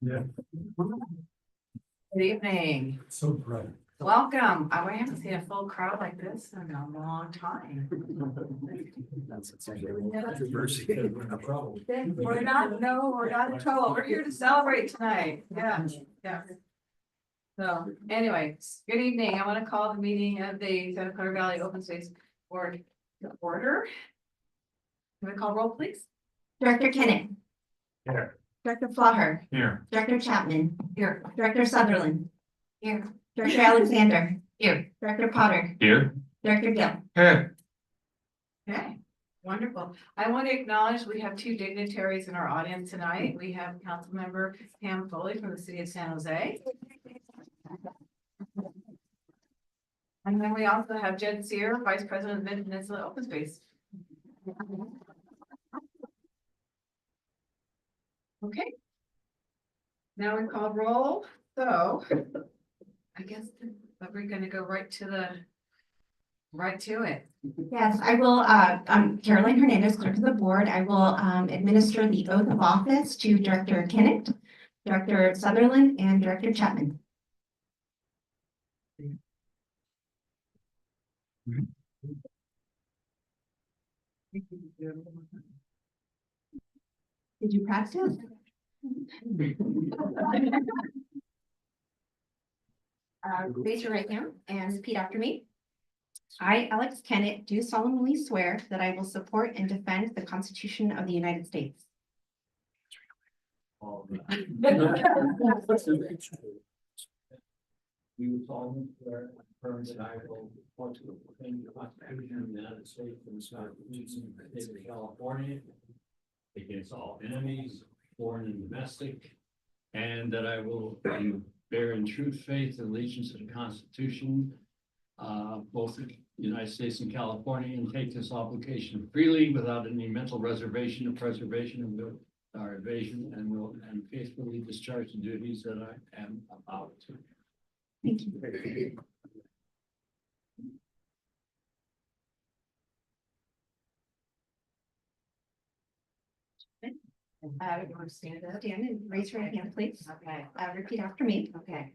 Yeah. Good evening. So bright. Welcome. I haven't seen a full crowd like this in a long time. We're not in trouble. We're here to celebrate tonight. Yeah, yeah. So anyway, good evening. I want to call the meeting of the Santa Clara Valley Open Space Board to order. Can we call roll, please? Director Kenneth. Here. Director Flaher. Here. Director Chapman. Here. Director Sutherland. Here. Director Alexander. Here. Director Potter. Here. Director Gill. Here. Okay, wonderful. I want to acknowledge we have two dignitaries in our audience tonight. We have Councilmember Pam Foley from the city of San Jose. And then we also have Jed Sear, Vice President of Mid-Peninsula Open Space. Okay. Now we call roll, so I guess we're gonna go right to it. Yes, I will, I'm Caroline Hernandez, clerk of the board. I will administer the oath of office to Director Kenneth, Director Sutherland, and Director Chapman. Did you practice? Raise your right hand and repeat after me. I, Alex Kenneth, do solemnly swear that I will support and defend the Constitution of the United States. You solemnly swear affirm that I will support to defend the Constitution of the United States and the Constitution of the State of California against all enemies, foreign and domestic, and that I will bear in true faith and allegiance to the Constitution, both the United States and California, and take this obligation freely without any mental reservation or preservation of our evasion, and will faithfully discharge the duties that I am about to. Thank you. You want to stand and raise your right hand, please. Okay, Repeat after me. okay.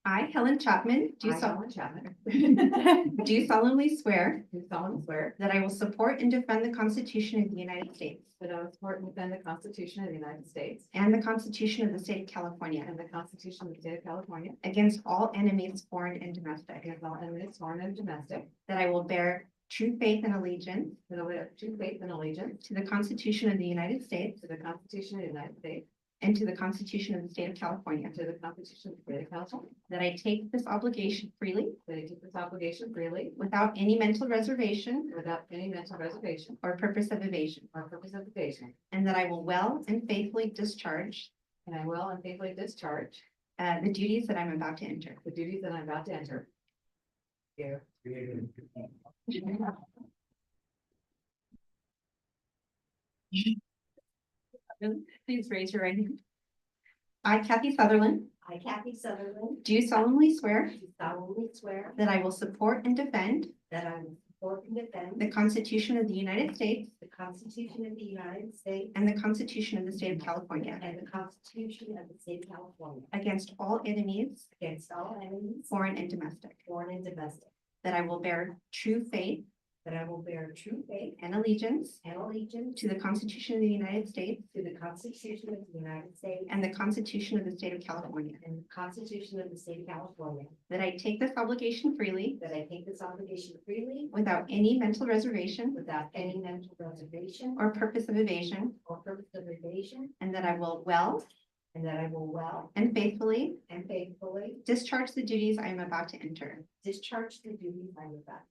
I, Helen Chapman, do I, Helen Chapman, do solemnly swear do solemnly swear that I will support and defend the Constitution of the United States that I will support and defend the Constitution of the United States and the Constitution of the State of California and the Constitution of the State of California against all enemies, foreign and domestic, against all enemies, foreign and domestic, that I will bear true faith and allegiance that I will have true faith and allegiance to the Constitution of the United States to the Constitution of the United States and to the Constitution of the State of California, and to the Constitution of the State of California, that I take this obligation freely that I take this obligation freely without any mental reservation without any mental reservation or purpose of evasion, or purpose of evasion, and that I will well and faithfully discharge and I will and faithfully discharge the duties that I'm about to enter. the duties that I'm about to enter. Thank you. Please raise your right hand. I, Kathy Sutherland, I, Kathy Sutherland, do solemnly swear do solemnly swear that I will support and defend that I will support and defend the Constitution of the United States the Constitution of the United States and the Constitution of the State of California and the Constitution of the State of California against all enemies, against all enemies, foreign and domestic, foreign and domestic, that I will bear true faith that I will bear true faith and allegiance and allegiance to the Constitution of the United States to the Constitution of the United States and the Constitution of the State of California, and the Constitution of the State of California, that I take this obligation freely that I take this obligation freely without any mental reservation without any mental reservation or purpose of evasion, or purpose of evasion, and that I will well and that I will well and faithfully and faithfully discharge the duties I am about to enter. discharge the duties I am about.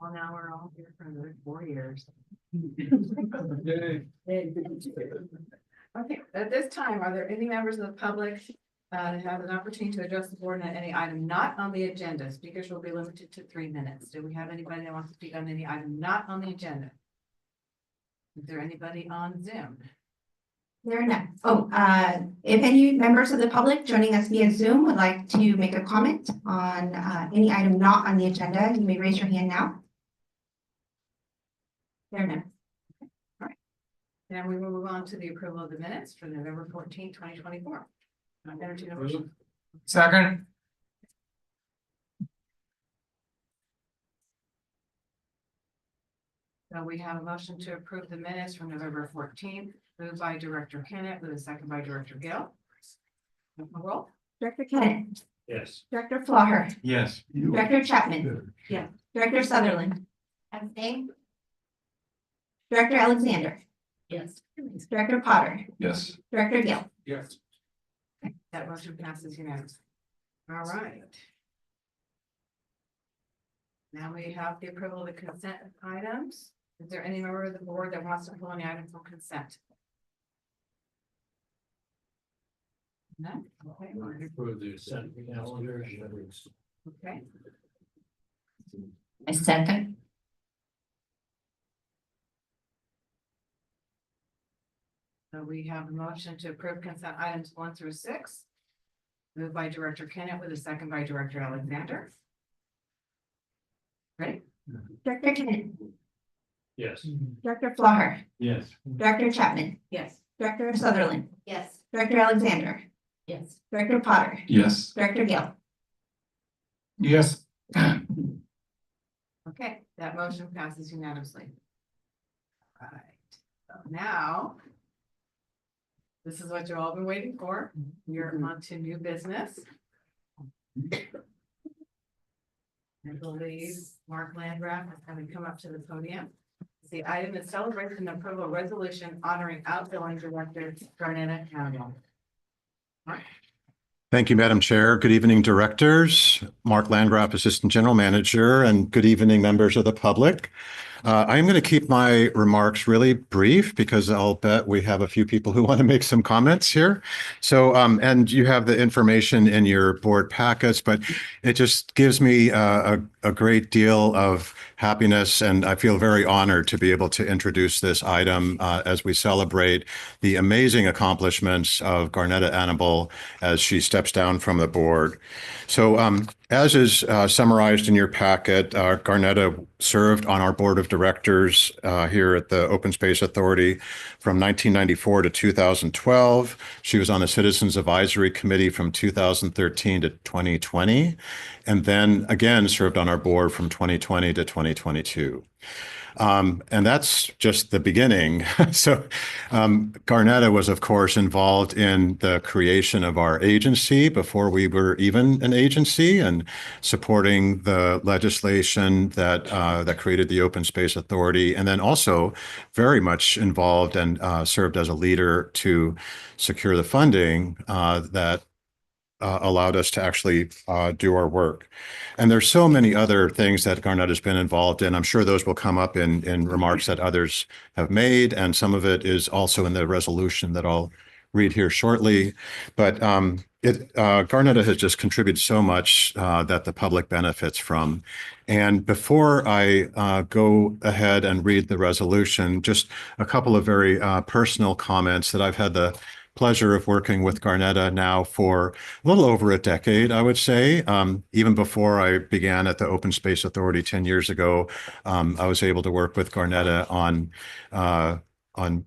Well, now we're all here for another 4 years. Okay, at this time, are there any members of the public that have an opportunity to address the board on any item not on the agenda? Speakers will be limited to 3 minutes. Do we have anybody that wants to speak on any item not on the agenda? Is there anybody on Zoom? There are none. Oh, if any members of the public joining us via Zoom would like to make a comment on any item not on the agenda, you may raise your hand now. There are none. Then we will move on to the approval of the minutes for November 14, 2024. Entertain a motion. Second. So we have a motion to approve the minutes from November 14th, moved by Director Kennett with a second by Director Gill. Roll. Director Kennett, Yes. Director Flaher, Yes. Director Chapman. Yeah. Director Sutherland, Abstain? Director Alexander, Yes. Director Potter, Yes. Director Gill. Yes. That motion passes unanimously. All right. Now we have the approval of the consent items. Is there any member of the board that wants to pull any item from consent? None? Okay, Approve the consent calendar. okay. A second? So we have a motion to approve consent items 1 through 6. Moved by Director Kennett with a second by Director Alexander. Ready? Director Kennett, Yes. Director Flaher, Yes. Director Chapman, Yes. Director Sutherland, Yes. Director Alexander, Yes. Director Potter, Yes. Director Gill. Yes. Okay, that motion passes unanimously. All right, so now. This is what you've all been waiting for. You're on to new business. I believe Mark Landgraf is going to come up to the podium. The item is celebration and approval resolution honoring outgoing director Garnetta Hannibal. Thank you, Madam Chair. Good evening, directors. Mark Landgraf, Assistant General Manager, and good evening, members of the public. I am going to keep my remarks really brief because I'll bet we have a few people who want to make some comments here. So, and you have the information in your board packets, but it just gives me a great deal of happiness, and I feel very honored to be able to introduce this item as we celebrate the amazing accomplishments of Garnetta Hannibal as she steps down from the board. So, as is summarized in your packet, Garnetta served on our board of directors here at the Open Space Authority from 1994 to 2012. She was on the Citizens Advisory Committee from 2013 to 2020, and then again served on our board from 2020 to 2022. And that's just the beginning. So Garnetta was, of course, involved in the creation of our agency before we were even an agency, and supporting the legislation that that created the Open Space Authority, and then also very much involved and served as a leader to secure the funding that allowed us to actually do our work. And there's so many other things that Garnetta has been involved in. I'm sure those will come up in remarks that others have made, and some of it is also in the resolution that I'll read here shortly. But Garnetta has just contributed so much that the public benefits from. And before I go ahead and read the resolution, just a couple of very personal comments that I've had the pleasure of working with Garnetta now for a little over a decade, I would say. Even before I began at the Open Space Authority 10 years ago, I was able to work with Garnetta on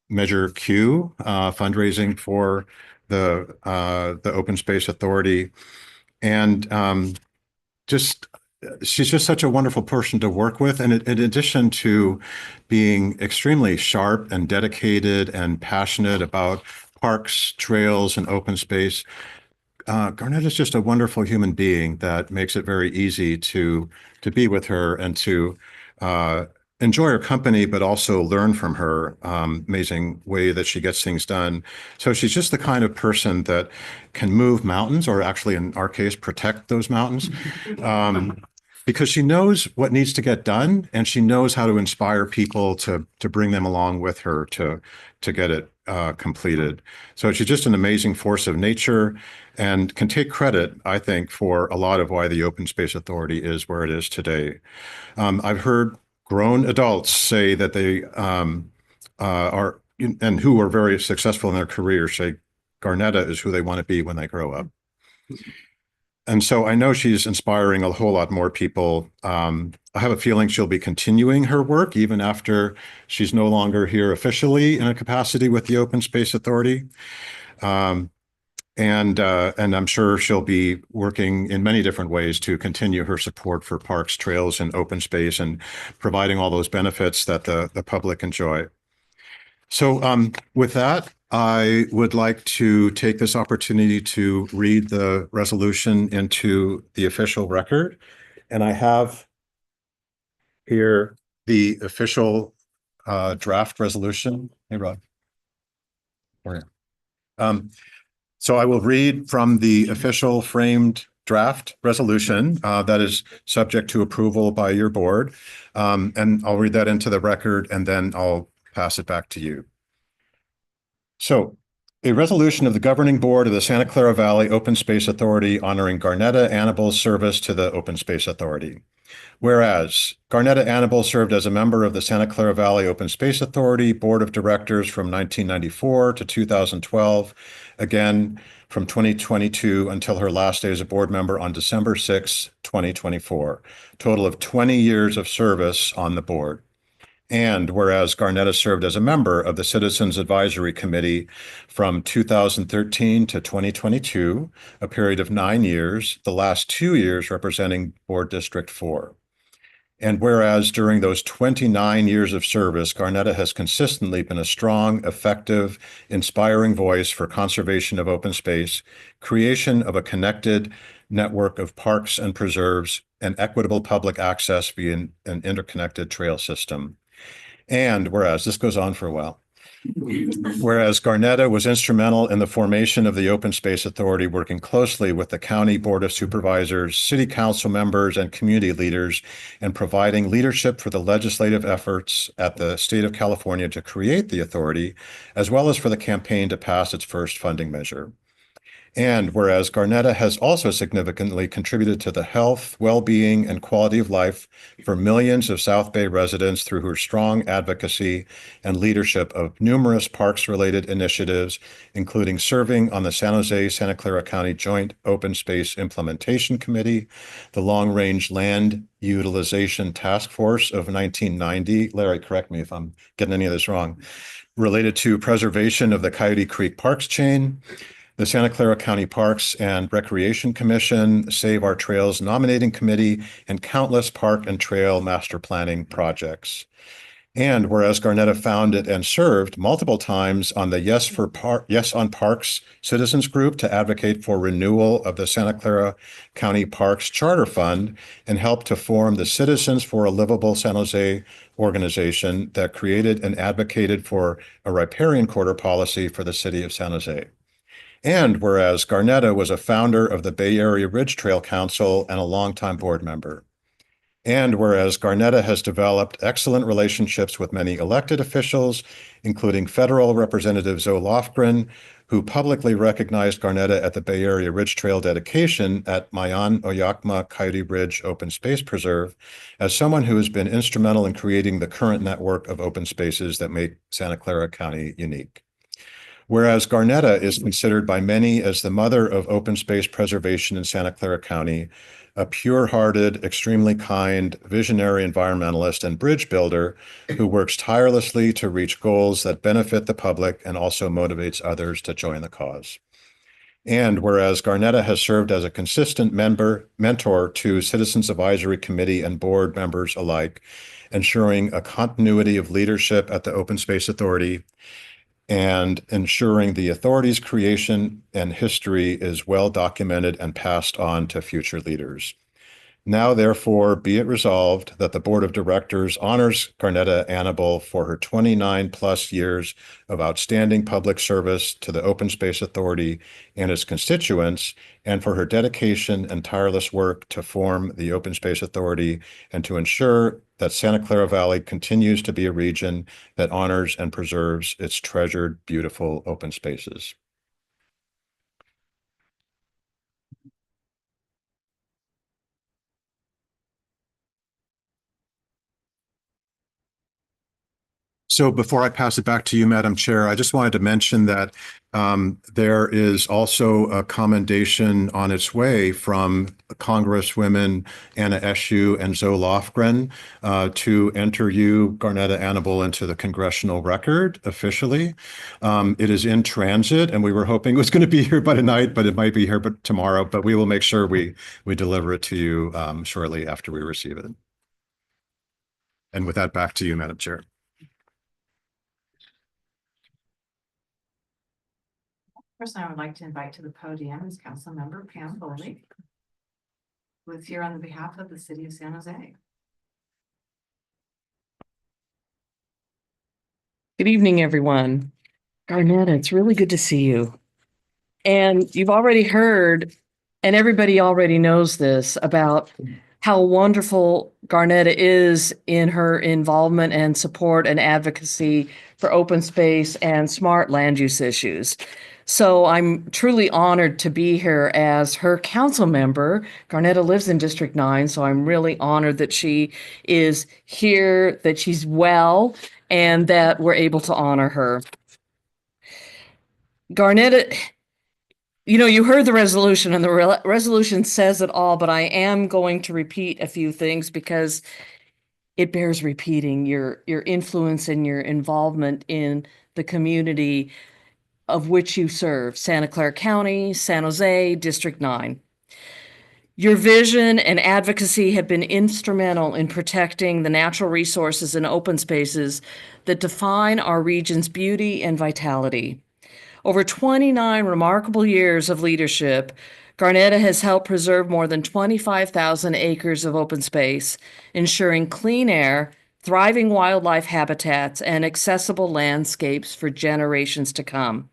Measure Q, fundraising for the Open Space Authority. And she's just such a wonderful person to work with. And in addition to being extremely sharp and dedicated and passionate about parks, trails, and open space, Garnetta is just a wonderful human being that makes it very easy to be with her and to enjoy her company, but also learn from her amazing way that she gets things done. So she's just the kind of person that can move mountains, or actually in our case, protect those mountains. because she knows what needs to get done and she knows how to inspire people to bring them along with her to get it completed. So she's just an amazing force of nature and can take credit, I think, for a lot of why the Open Space Authority is where it is today. I've heard grown adults say that they are, and who are very successful in their careers, say Garnetta is who they want to be when they grow up. And so I know she's inspiring a whole lot more people. I have a feeling she'll be continuing her work even after she's no longer here officially in a capacity with the Open Space Authority. And I'm sure she'll be working in many different ways to continue her support for parks, trails, and open space and providing all those benefits that the public enjoy. So with that, I would like to take this opportunity to read the resolution into the official record. And I have here the official draft resolution. Hey, Rod. So I will read from the official framed draft resolution that is subject to approval by your board. And I'll read that into the record and then I'll pass it back to you. So a resolution of the governing board of the Santa Clara Valley Open Space Authority honoring Garnetta Annabel's service to the Open Space Authority. Whereas Garnetta Annabel served as a member of the Santa Clara Valley Open Space Authority Board of Directors from 1994 to 2012, again from 2022 until her last day as a board member on December 6, 2024. Total of 20 years of service on the board. And whereas Garnetta served as a member of the Citizens Advisory Committee from 2013 to 2022, a period of 9 years, the last 2 years representing Board District 4. And whereas during those 29 years of service, Garnetta has consistently been a strong, effective, inspiring voice for conservation of open space, creation of a connected network of parks and preserves, and equitable public access via an interconnected trail system. And whereas, this goes on for a while, whereas Garnetta was instrumental in the formation of the Open Space Authority, working closely with the County Board of Supervisors, City Council members, and community leaders, and providing leadership for the legislative efforts at the state of California to create the authority, as well as for the campaign to pass its first funding measure. And whereas Garnetta has also significantly contributed to the health, well-being, and quality of life for millions of South Bay residents through her strong advocacy and leadership of numerous parks-related initiatives, including serving on the San Jose-Santa Clara County Joint Open Space Implementation Committee, the Long Range Land Utilization Task Force of 1990. Larry, correct me if I'm getting any of this wrong. Related to preservation of the Coyote Creek Parks chain, the Santa Clara County Parks and Recreation Commission, Save Our Trails Nominating Committee, and countless park and trail master planning projects. And whereas Garnetta founded and served multiple times on the Yes on Parks Citizens Group to advocate for renewal of the Santa Clara County Parks Charter Fund and helped to form the Citizens for a Livable San Jose organization that created and advocated for a riparian quarter policy for the city of San Jose. And whereas Garnetta was a founder of the Bay Area Ridge Trail Council and a longtime board member. And whereas Garnetta has developed excellent relationships with many elected officials, including federal Representative Zoe Lofgren, who publicly recognized Garnetta at the Bay Area Ridge Trail dedication at Mayan Oyakma Coyote Ridge Open Space Preserve, as someone who has been instrumental in creating the current network of open spaces that make Santa Clara County unique. Whereas Garnetta is considered by many as the mother of open space preservation in Santa Clara County, a pure-hearted, extremely kind, visionary environmentalist and bridge builder who works tirelessly to reach goals that benefit the public and also motivates others to join the cause. And whereas Garnetta has served as a consistent mentor to Citizens Advisory Committee and board members alike, ensuring a continuity of leadership at the Open Space Authority, and ensuring the authority's creation and history is well documented and passed on to future leaders. Now therefore be it resolved that the Board of Directors honors Garnetta Annable for her 29+ years of outstanding public service to the Open Space Authority and its constituents, and for her dedication and tireless work to form the Open Space Authority and to ensure that Santa Clara Valley continues to be a region that honors and preserves its treasured, beautiful open spaces. So before I pass it back to you, Madam Chair, I just wanted to mention that there is also a commendation on its way from Congresswomen Anna Eshoo and Zoe Lofgren to enter you, Garnetta Annable, into the congressional record officially. It is in transit, and we were hoping it was going to be here by tonight, but it might be here tomorrow. But we will make sure we deliver it to you shortly after we receive it. And with that, back to you, Madam Chair. Person I would like to invite to the podium is Councilmember Pam Foley, who is here on the behalf of the city of San Jose. Good evening, everyone. Garnetta, it's really good to see you. And you've already heard, and everybody already knows this, about how wonderful Garnetta is in her involvement and support and advocacy for open space and smart land use issues. So I'm truly honored to be here as her council member. Garnetta lives in District 9, so I'm really honored that she is here, that she's well, and that we're able to honor her. Garnetta, you know, you heard the resolution, and the resolution says it all, but I am going to repeat a few things because it bears repeating. Your influence and your involvement in the community of which you serve, Santa Clara County, San Jose, District 9. Your vision and advocacy have been instrumental in protecting the natural resources and open spaces that define our region's beauty and vitality. Over 29 remarkable years of leadership, Garnetta has helped preserve more than 25,000 acres of open space, ensuring clean air, thriving wildlife habitats, and accessible landscapes for generations to come.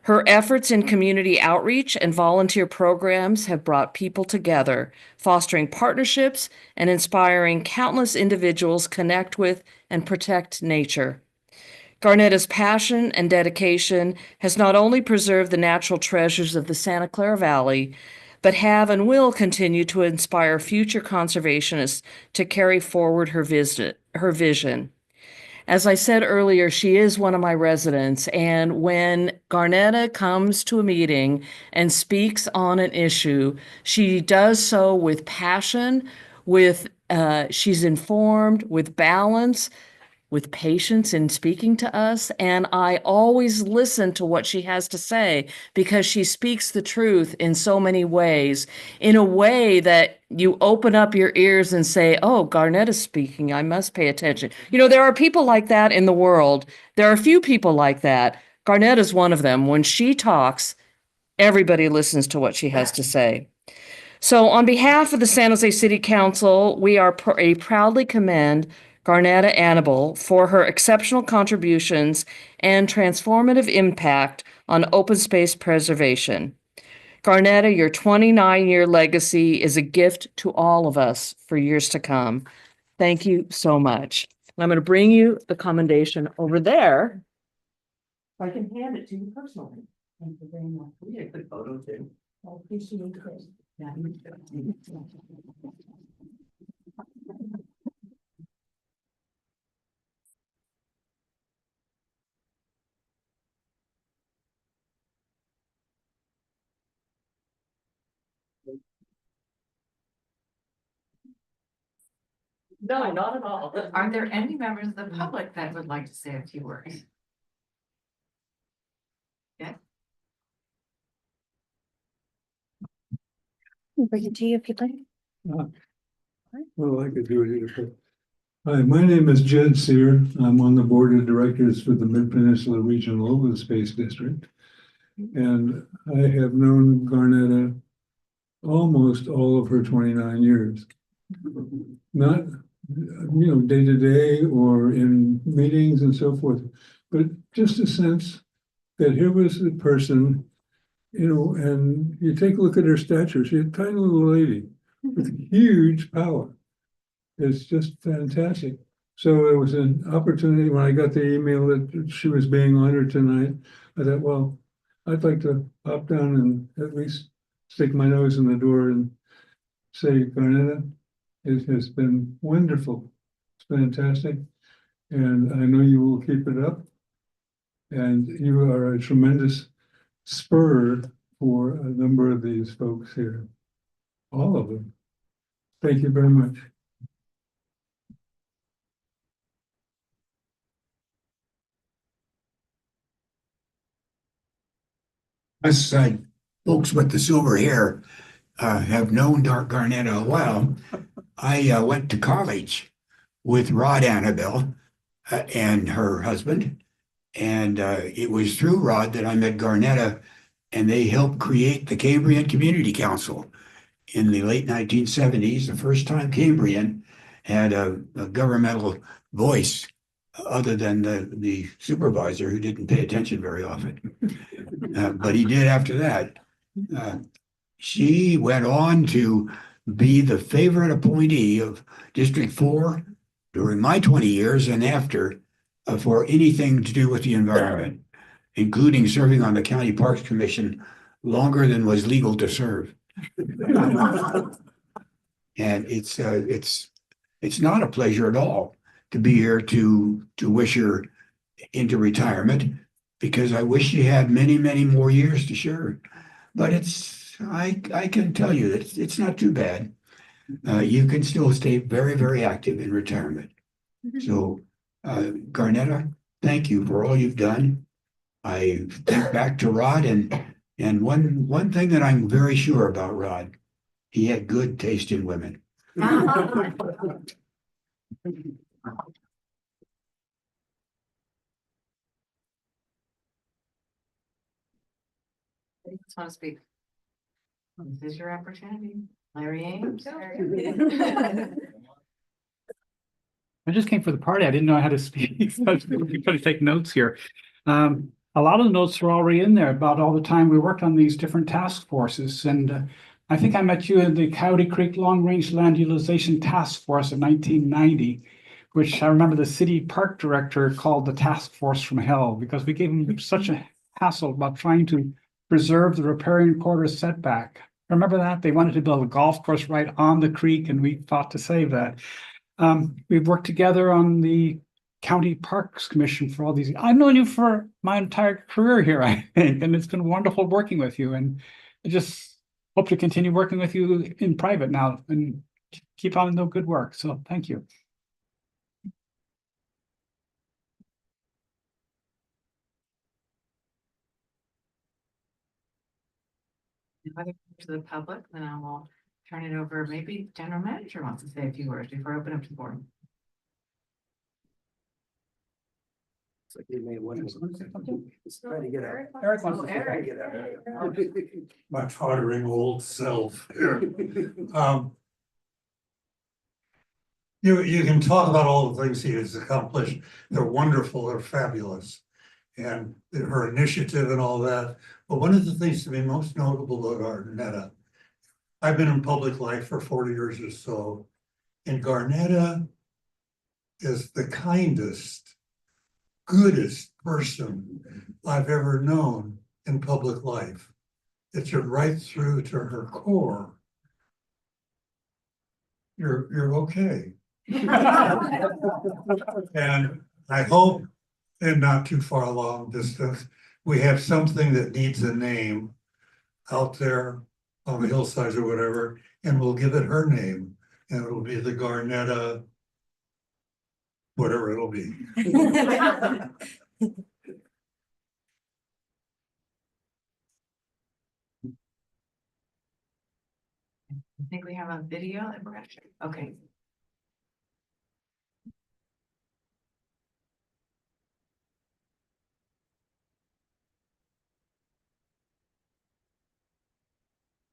Her efforts in community outreach and volunteer programs have brought people together, fostering partnerships and inspiring countless individuals connect with and protect nature. Garnetta's passion and dedication has not only preserved the natural treasures of the Santa Clara Valley, but have and will continue to inspire future conservationists to carry forward her vision. As I said earlier, she is one of my residents, and when Garnetta comes to a meeting and speaks on an issue, she does so with passion, she's informed, with balance, with patience in speaking to us, and I always listen to what she has to say because she speaks the truth in so many ways, in a way that you open up your ears and say, oh, Garnetta's speaking, I must pay attention. You know, there are people like that in the world. There are a few people like that. Garnetta's one of them. When she talks, everybody listens to what she has to say. So on behalf of the San Jose City Council, we are proudly commend Garnetta Annable for her exceptional contributions and transformative impact on open space preservation. Garnetta, your 29-year legacy is a gift to all of us for years to come. Thank you so much. I'm going to bring you the commendation over there. I can hand it to you personally. Thank you very much. We get a good photo too. I appreciate it. Yeah. No, not at all. Are there any members of the public that would like to say a few words? Bring it to you if you'd like. Well, I could do it here. Hi, my name is Jed Sear. I'm on the board of directors for the Mid-Peninsula Regional Open Space District. And I have known Garnetta almost all of her 29 years. Not, day to day or in meetings and so forth, but just a sense that here was a person, and you take a look at her stature, she's a tiny little lady with huge power. It's just fantastic. So it was an opportunity when I got the email that she was being honored tonight. I thought, well, I'd like to pop down and at least stick my nose in the door and say, Garnetta, it has been wonderful. It's fantastic. And I know you will keep it up. And you are a tremendous spur for a number of these folks here. All of them. Thank you very much. Us folks with the silver hair have known Dark Garnetta a while. I went to college with Rod Annabelle and her husband. And it was through Rod that I met Garnetta, and they helped create the Cambrian Community Council in the late 1970s, the first time Cambrian had a governmental voice other than the supervisor who didn't pay attention very often. But he did after that. She went on to be the favorite appointee of District 4 during my 20 years and after for anything to do with the environment, including serving on the County Parks Commission longer than was legal to serve. And it's not a pleasure at all to be here to wish her into retirement, because I wish she had many, many more years to share. But I can tell you that it's not too bad. You can still stay very, very active in retirement. So, Garnetta, thank you for all you've done. I think back to Rod, and one thing that I'm very sure about Rod, he had good taste in women. I just want to speak. This is your opportunity, Larry Ames. I just came for the party. I didn't know how to speak. So I was trying to take notes here. A lot of the notes are already in there about all the time we worked on these different task forces. And I think I met you in the Coyote Creek Long Range Land Utilization Task Force in 1990, which I remember the city park director called the task force from hell, because we gave him such a hassle about trying to preserve the riparian corridor setback. Remember that? They wanted to build a golf course right on the creek, and we fought to save that. We've worked together on the County Parks Commission for all these. I've known you for my entire career here, I think, and it's been wonderful working with you. And I just hope to continue working with you in private now and keep on the good work. So thank you. Whether to the public, then I will turn it over. Maybe general manager wants to say a few words before I open up to the board. Eric wants to say Eric. My tottering old self. You can talk about all the things he has accomplished. They're wonderful, they're fabulous. And her initiative and all that. But one of the things to be most notable about Garnetta, I've been in public life for 40 years or so, and Garnetta is the kindest, goodest person I've ever known in public life. It's right through to her core. You're okay. And I hope in not too far along distance, we have something that needs a name out there on the hillsides or whatever, and we'll give it her name, and it'll be the Garnetta, whatever it'll be. I think we have a video that we're gonna show. Okay.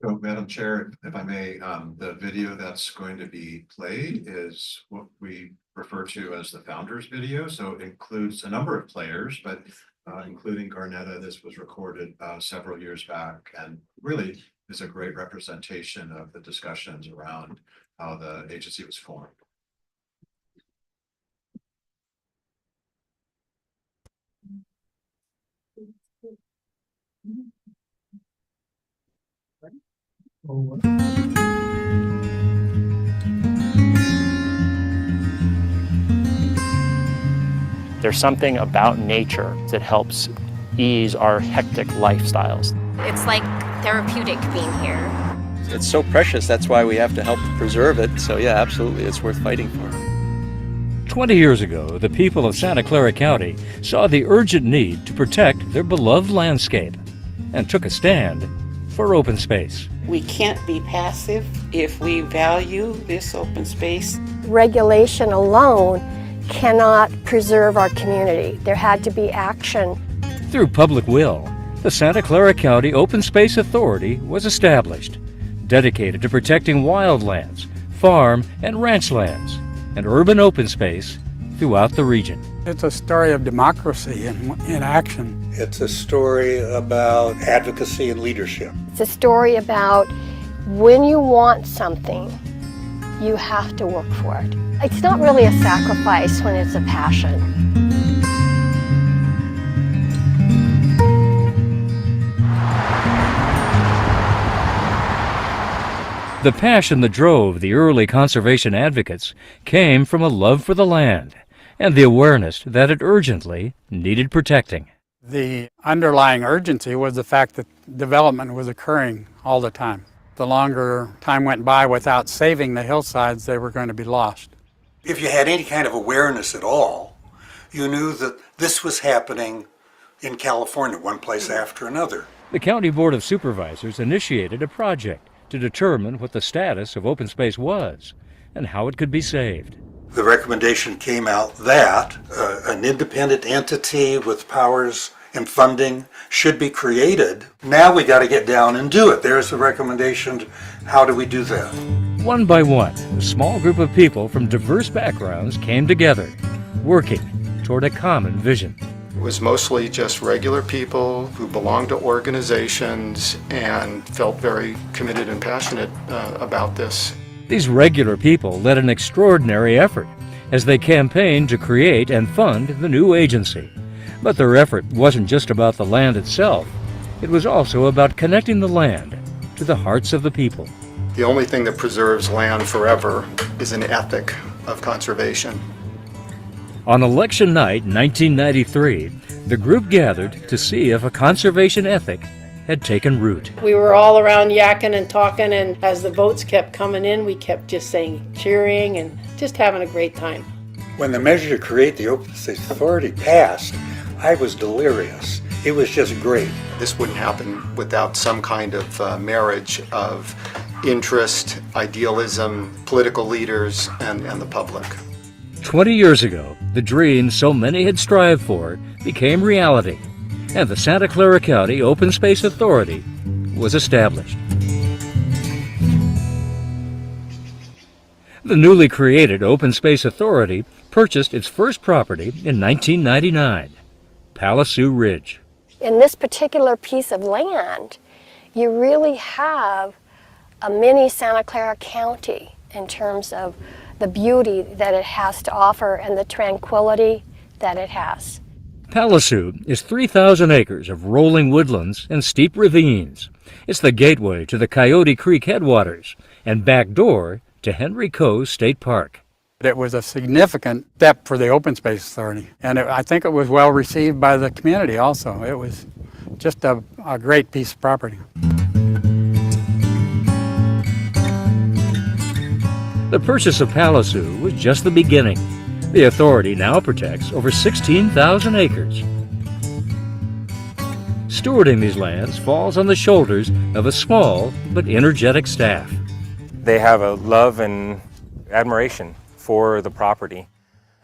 So, Madam Chair, if I may, the video that's going to be played is what we refer to as the founders video. So it includes a number of players, but including Garnetta. This was recorded several years back and really is a great representation of the discussions around how the agency was formed. There's something about nature that helps ease our hectic lifestyles. It's like therapeutic being here. It's so precious, that's why we have to help preserve it. So yeah, absolutely, it's worth fighting for. 20 years ago, the people of Santa Clara County saw the urgent need to protect their beloved landscape and took a stand for open space. We can't be passive if we value this open space. Regulation alone cannot preserve our community. There had to be action. Through public will, the Santa Clara County Open Space Authority was established, dedicated to protecting wildlands, farm and ranch lands, and urban open space throughout the region. It's a story of democracy in action. It's a story about advocacy and leadership. It's a story about when you want something, you have to work for it. It's not really a sacrifice when it's a passion. The passion that drove the early conservation advocates came from a love for the land and the awareness that it urgently needed protecting. The underlying urgency was the fact that development was occurring all the time. The longer time went by without saving the hillsides, they were going to be lost. If you had any kind of awareness at all, you knew that this was happening in California, one place after another. The County Board of Supervisors initiated a project to determine what the status of open space was and how it could be saved. The recommendation came out that an independent entity with powers and funding should be created. Now we got to get down and do it. There's the recommendation. How do we do that? One by one, a small group of people from diverse backgrounds came together, working toward a common vision. It was mostly just regular people who belonged to organizations and felt very committed and passionate about this. These regular people led an extraordinary effort as they campaigned to create and fund the new agency. But their effort wasn't just about the land itself. It was also about connecting the land to the hearts of the people. The only thing that preserves land forever is an ethic of conservation. On election night 1993, the group gathered to see if a conservation ethic had taken root. We were all around yakking and talking, and as the votes kept coming in, we kept just saying, cheering and just having a great time. When the measure to create the Open Space Authority passed, I was delirious. It was just great. This wouldn't happen without some kind of marriage of interest, idealism, political leaders, and the public. 20 years ago, the dream so many had strived for became reality, and the Santa Clara County Open Space Authority was established. The newly created Open Space Authority purchased its first property in 1999, Palliseau Ridge. In this particular piece of land, you really have a mini Santa Clara County in terms of the beauty that it has to offer and the tranquility that it has. Palliseau is 3,000 acres of rolling woodlands and steep ravines. It's the gateway to the Coyote Creek headwaters and back door to Henry Coe State Park. It was a significant step for the Open Space Authority, and I think it was well received by the community also. It was just a great piece of property. The purchase of Palliseau was just the beginning. The authority now protects over 16,000 acres. Stewarding these lands falls on the shoulders of a small but energetic staff. They have a love and admiration for the property,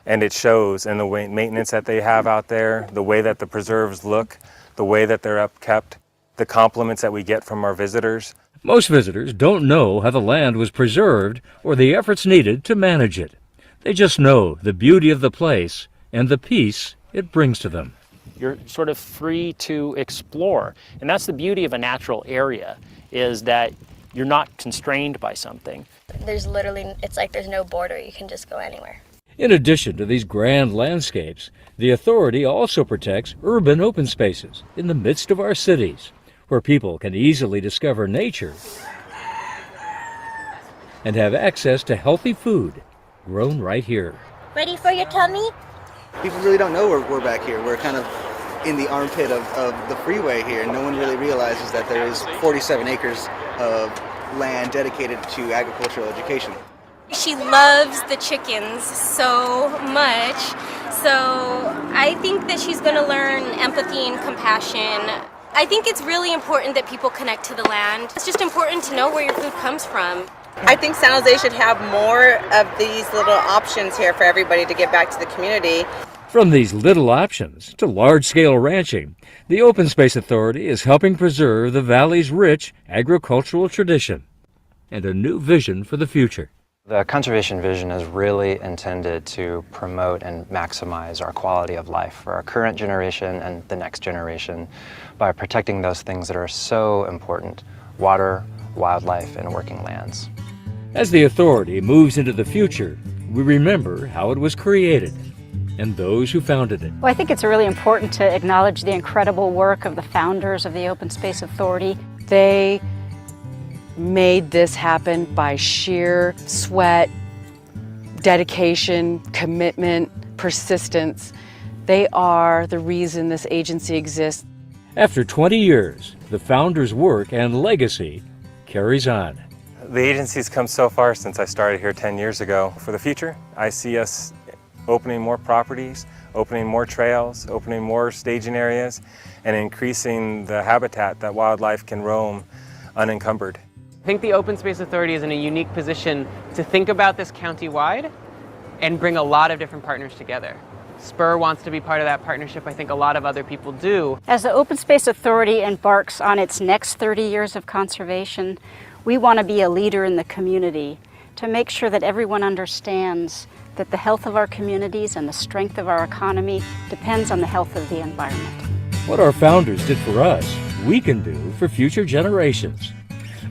and it shows in the maintenance that they have out there, the way that the preserves look, the way that they're upkept, the compliments that we get from our visitors. Most visitors don't know how the land was preserved or the efforts needed to manage it. They just know the beauty of the place and the peace it brings to them. You're sort of free to explore. And that's the beauty of a natural area, is that you're not constrained by something. There's literally, it's like there's no border. You can just go anywhere. In addition to these grand landscapes, the authority also protects urban open spaces in the midst of our cities, where people can easily discover nature and have access to healthy food grown right here. Ready for your tummy? People really don't know we're back here. We're kind of in the armpit of the freeway here, and no one really realizes that there is 47 acres of land dedicated to agricultural education. She loves the chickens so much, so I think that she's going to learn empathy and compassion. I think it's really important that people connect to the land. It's just important to know where your food comes from. I think San Jose should have more of these little options here for everybody to get back to the community. From these little options to large-scale ranching, the Open Space Authority is helping preserve the valley's rich agricultural tradition and a new vision for the future. The conservation vision is really intended to promote and maximize our quality of life for our current generation and the next generation by protecting those things that are so important: water, wildlife, and working lands. As the authority moves into the future, we remember how it was created and those who founded it. Well, I think it's really important to acknowledge the incredible work of the founders of the Open Space Authority. They made this happen by sheer sweat, dedication, commitment, persistence. They are the reason this agency exists. After 20 years, the founders' work and legacy carries on. The agency's come so far since I started here 10 years ago. For the future, I see us opening more properties, opening more trails, opening more staging areas, and increasing the habitat that wildlife can roam unencumbered. I think the Open Space Authority is in a unique position to think about this county-wide and bring a lot of different partners together. Spur wants to be part of that partnership. I think a lot of other people do. As the Open Space Authority embarks on its next 30 years of conservation, we want to be a leader in the community to make sure that everyone understands that the health of our communities and the strength of our economy depends on the health of the environment. What our founders did for us, we can do for future generations.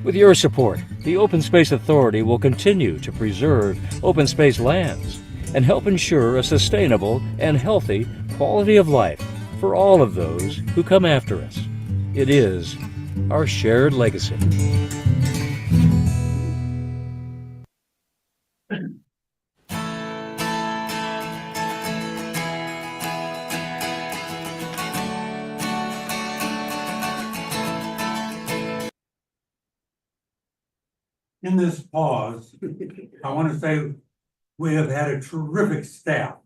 With your support, the Open Space Authority will continue to preserve open space lands and help ensure a sustainable and healthy quality of life for all of those who come after us. It is our shared legacy. In this pause, I want to say we have had a terrific staff.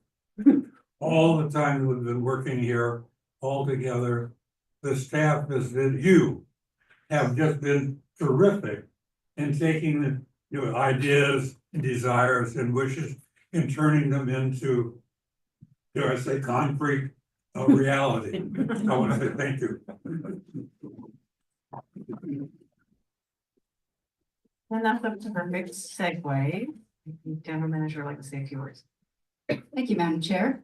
All the time we've been working here all together, the staff you have just been terrific in taking your ideas, desires, and wishes and turning them into, dare I say, concrete reality. I want to say thank you. And that's a perfect segue. General Manager, like to say a few words. Thank you, Madam Chair.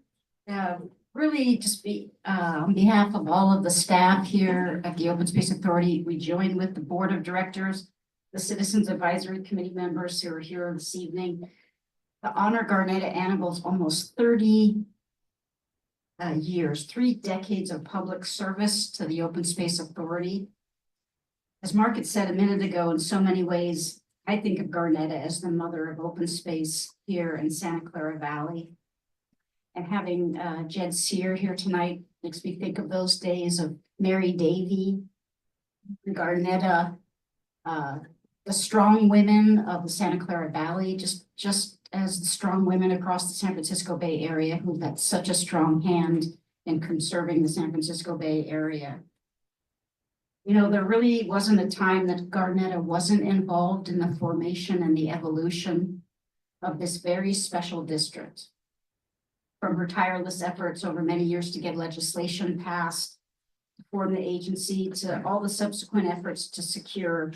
Really just on behalf of all of the staff here at the Open Space Authority, we join with the Board of Directors, the Citizens Advisory Committee members who are here this evening to honor Garnetta Annabelle's almost 30 years, 3 decades of public service to the Open Space Authority. As Mark had said a minute ago, in so many ways, I think of Garnetta as the mother of open space here in Santa Clara Valley. And having Jed Sear here tonight makes me think of those days of Mary Davy, Garnetta, the strong women of the Santa Clara Valley, just as the strong women across the San Francisco Bay Area who've had such a strong hand in conserving the San Francisco Bay Area. You know, there really wasn't a time that Garnetta wasn't involved in the formation and the evolution of this very special district. From her tireless efforts over many years to get legislation passed, to form the agency, to all the subsequent efforts to secure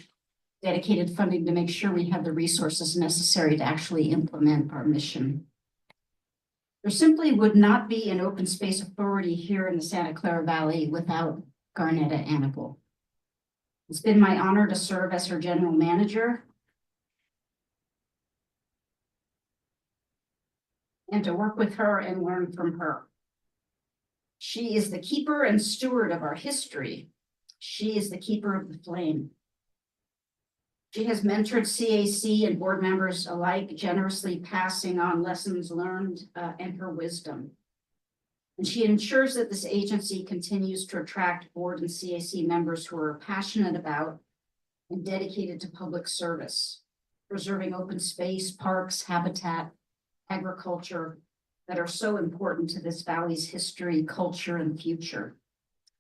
dedicated funding to make sure we have the resources necessary to actually implement our mission. There simply would not be an open space authority here in the Santa Clara Valley without Garnetta Annable. It's been my honor to serve as her general manager and to work with her and learn from her. She is the keeper and steward of our history. She is the keeper of the flame. She has mentored CAC and board members alike, generously passing on lessons learned and her wisdom. And she ensures that this agency continues to attract board and CAC members who are passionate about and dedicated to public service, preserving open space, parks, habitat, agriculture that are so important to this valley's history, culture, and future.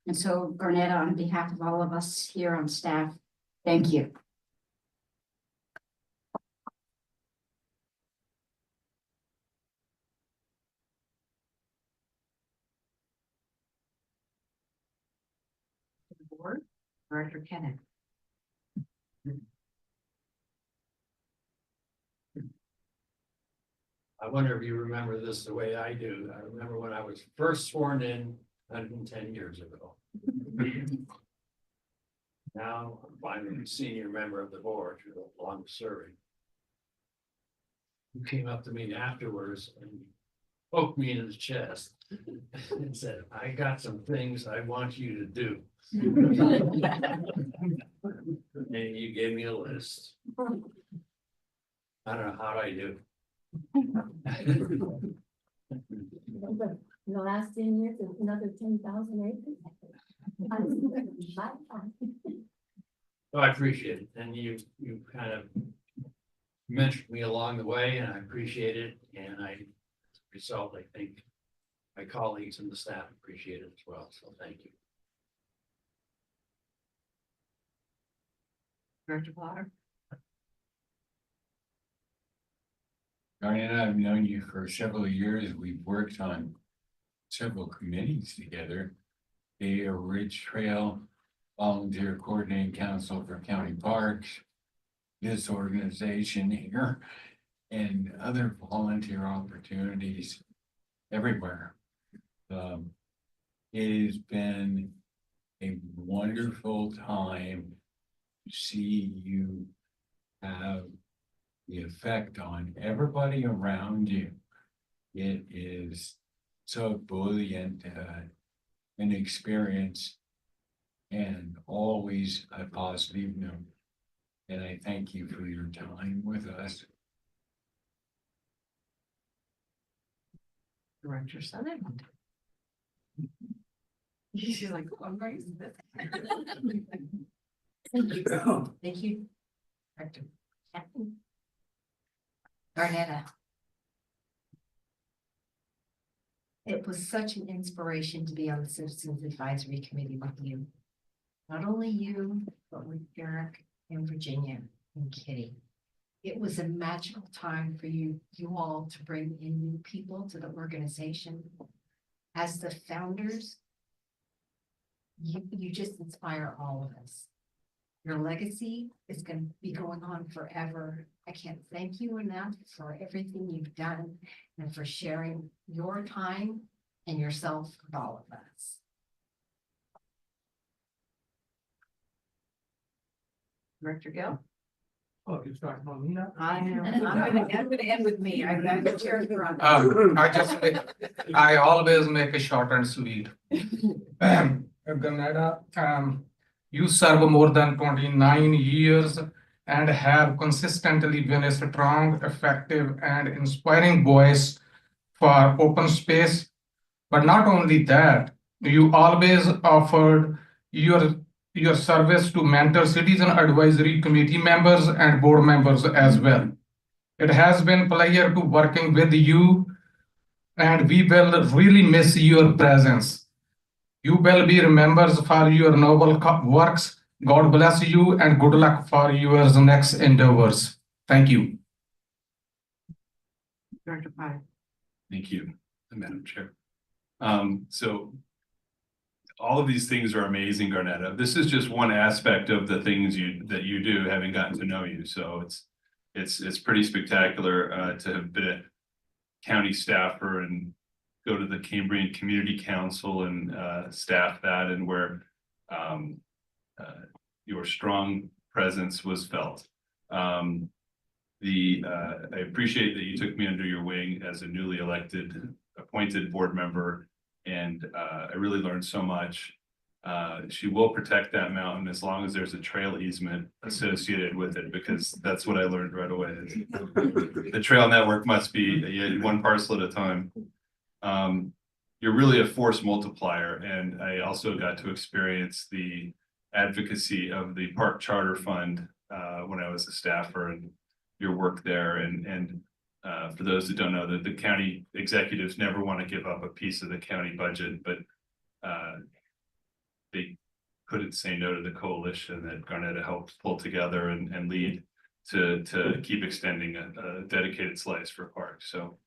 And so, Garnetta, on behalf of all of us here on staff, thank you. Board, Director Kenneth. I wonder if you remember this the way I do. I remember when I was first sworn in 110 years ago. Now I'm finally a senior member of the board, through the longest serving. You came up to me afterwards and poked me in the chest and said, I got some things I want you to do. And you gave me a list. I don't know how I do. In the last 10 years, it's another 10,000 acres. So I appreciate it. And you kind of mentored me along the way, and I appreciate it. And as a result, I think my colleagues and the staff appreciate it as well. So thank you. Director Potter? Garnetta, I've known you for several years. We've worked on several committees together. The Ridge Trail Volunteer Coordinating Council for County Parks, this organization here, and other volunteer opportunities everywhere. It has been a wonderful time to see you have the effect on everybody around you. It is so brilliant, an experience, and always a positive note. And I thank you for your time with us. Director Sutherland. She's like, oh, I'm right. Thank you. Thank you. Director Garnetta. It was such an inspiration to be on the Citizens Advisory Committee with you. Not only you, but with Eric and Virginia and Kitty. It was a magical time for you all to bring in new people to the organization. As the founders, you just inspire all of us. Your legacy is going to be going on forever. I can't thank you enough for everything you've done and for sharing your time and yourself with all of us. Director Gill? Oh, you're starting on me now? I'm gonna end with me. I've got the chair in front. I always make it short and sweet. Garnetta, you serve more than 29 years and have consistently been a strong, effective, and inspiring voice for open space. But not only that, you always offered your service to mentor citizen advisory committee members and board members as well. It has been a pleasure to working with you, and we will really miss your presence. You will be remembered for your noble works. God bless you and good luck for your next endeavors. Thank you. Director Potter. Thank you, Madam Chair. So all of these things are amazing, Garnetta. This is just one aspect of the things that you do, having gotten to know you. So it's pretty spectacular to have been a county staffer and go to the Cambrian Community Council and staff that, and where your strong presence was felt. I appreciate that you took me under your wing as a newly appointed board member, and I really learned so much. She will protect that mountain as long as there's a trail easement associated with it, because that's what I learned right away. The trail network must be one parcel at a time. You're really a force multiplier, and I also got to experience the advocacy of the Park Charter Fund when I was a staffer, and your work there. And for those that don't know, that the county executives never want to give up a piece of the county budget, but they couldn't say no to the coalition that Garnetta helped pull together and lead to keep extending a dedicated slice for parks. So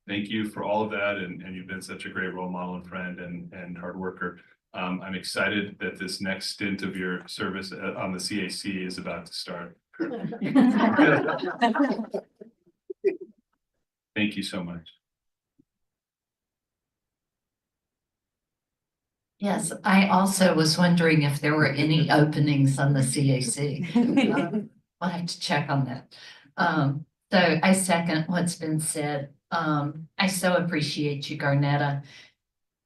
thank you for all of that, and you've been such a great role model and friend and hard worker. I'm excited that this next stint of your service on the CAC is about to start. Thank you so much. Yes, I also was wondering if there were any openings on the CAC. I'll have to check on that. So I second what's been said. I so appreciate you, Garnetta,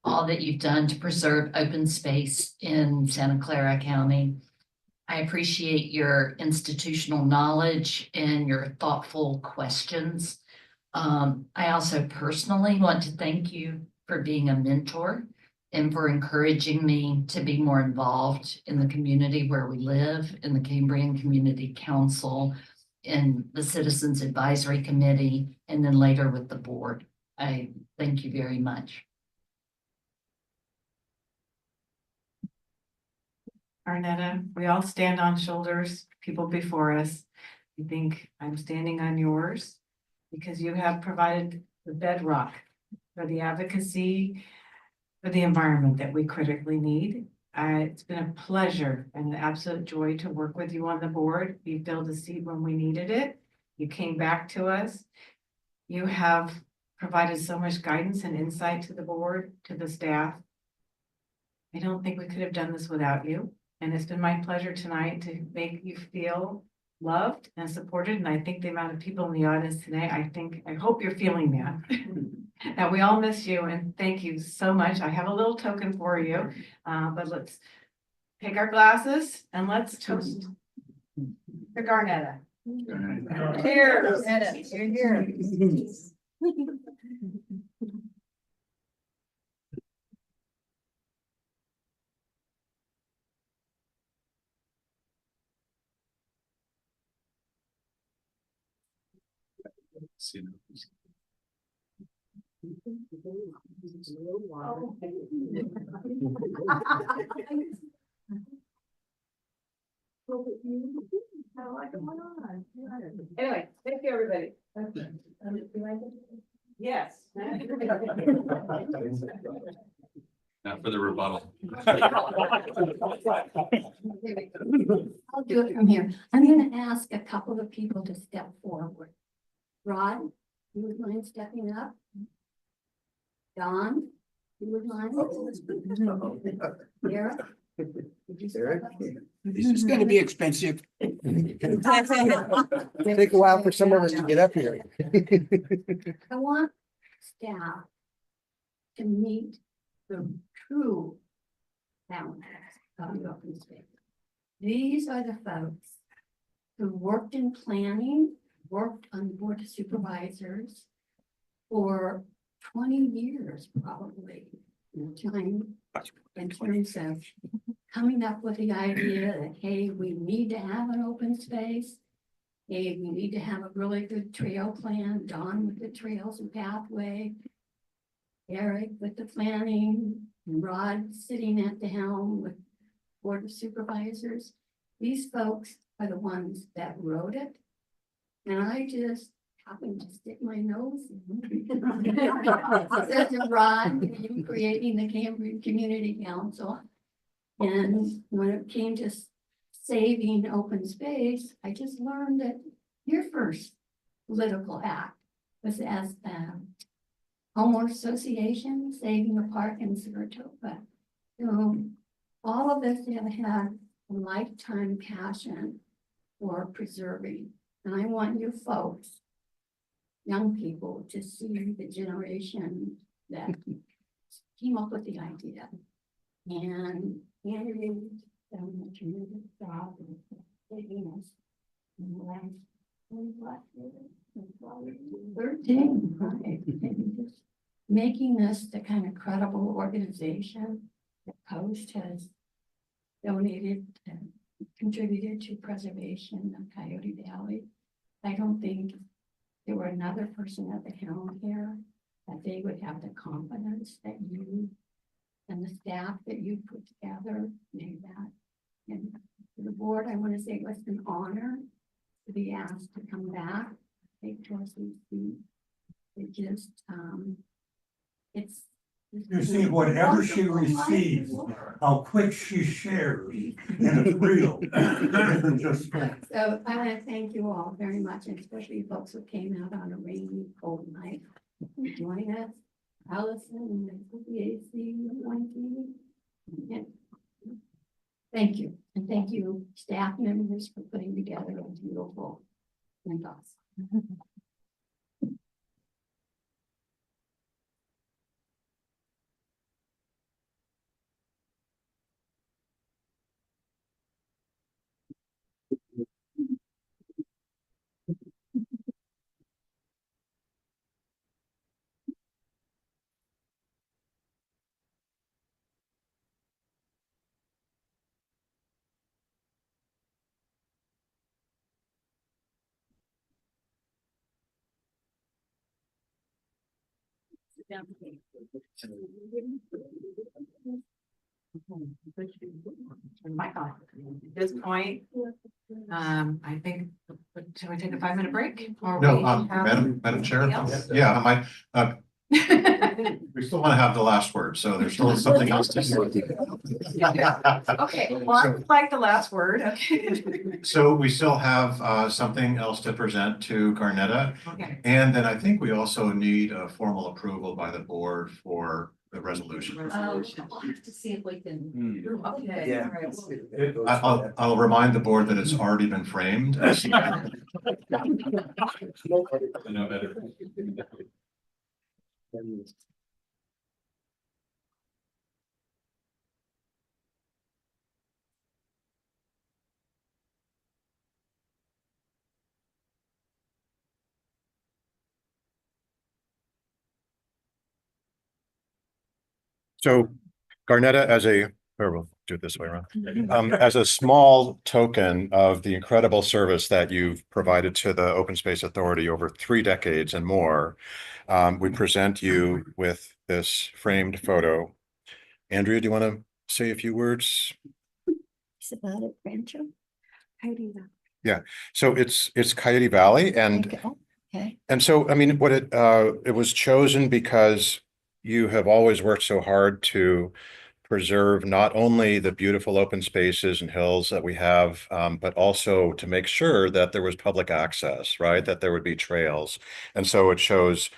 all that you've done to preserve open space in Santa Clara County. I appreciate your institutional knowledge and your thoughtful questions. I also personally want to thank you for being a mentor and for encouraging me to be more involved in the community where we live, in the Cambrian Community Council, in the Citizens Advisory Committee, and then later with the board. I thank you very much. Garnetta, we all stand on shoulders, people before us. I think I'm standing on yours because you have provided the bedrock for the advocacy for the environment that we critically need. It's been a pleasure and an absolute joy to work with you on the board. You filled a seat when we needed it. You came back to us. You have provided so much guidance and insight to the board, to the staff. I don't think we could have done this without you. And it's been my pleasure tonight to make you feel loved and supported. And I think the amount of people in the audience today, I hope you're feeling that. Now, we all miss you, and thank you so much. I have a little token for you, but let's take our glasses and let's toast to Garnetta. Cheers. Garnetta, you're here. See you. Anyway, thank you, everybody. Yes. Now for the rebuttal. I'll do it from here. I'm going to ask a couple of people to step forward. Rod, you would mind stepping up? Don, you would mind? Eric? This is gonna be expensive. Take a while for some of us to get up here. I want staff to meet the true balance of the open space. These are the folks who worked in planning, worked on the board of supervisors for 20 years, probably, in time, in terms of coming up with the idea that, hey, we need to have an open space. Hey, we need to have a really good trail plan, Don with the trails and pathway, Eric with the planning, Rod sitting at the helm with board of supervisors. These folks are the ones that wrote it. And I just happened to stick my nose in. Said to Ron, you creating the Cambridge Community Council. And when it came to saving open space, I just learned that your first political act was as homeowner association, saving a park in Saratoga. So all of us have had a lifetime passion for preserving. And I want you folks, young people, to see the generation that came up with the idea. And Andrew done a tremendous job of taking us in the last 13, right? And just making us the kind of credible organization that Post has donated and contributed to preservation of Coyote Valley. I don't think there were another person at the helm here that they would have the confidence that you and the staff that you put together made that. And to the board, I want to say it was an honor to be asked to come back, take Dorsey's seat. It just, it's. You see, whatever she receives, how quick she shares, and it's real. Just So I want to thank you all very much, and especially folks who came out on a rainy, cold night to join us. Allison and the AC, and thank you, and thank you, staff members, for putting together a beautiful and awesome. My God, at this point, I think, should we take a 5-minute break? Or No, we have Madam Chair, something else? yeah, we still want to have the last word, so there's still something else to say. Okay, well, I would like the last word, okay. So we still have something else to present to Garnetta. Okay. And then I think we also need a formal approval by the board for the resolution. We'll have to see if we can. Okay. Yeah. all right, I'll remind the board that it's already been framed. I know better. So Garnetta, or we'll do it this way around. As a small token of the incredible service that you've provided to the Open Space Authority over 3 decades and more, we present you with this framed photo. Andrea, do you want to say a few words? It's about it, Rancho. Yeah, so it's Coyote Valley, and Okay. and so I mean, what it was chosen because you have always worked so hard to preserve not only the beautiful open spaces and hills that we have, but also to make sure that there was public access, right? That there would be trails. And so it shows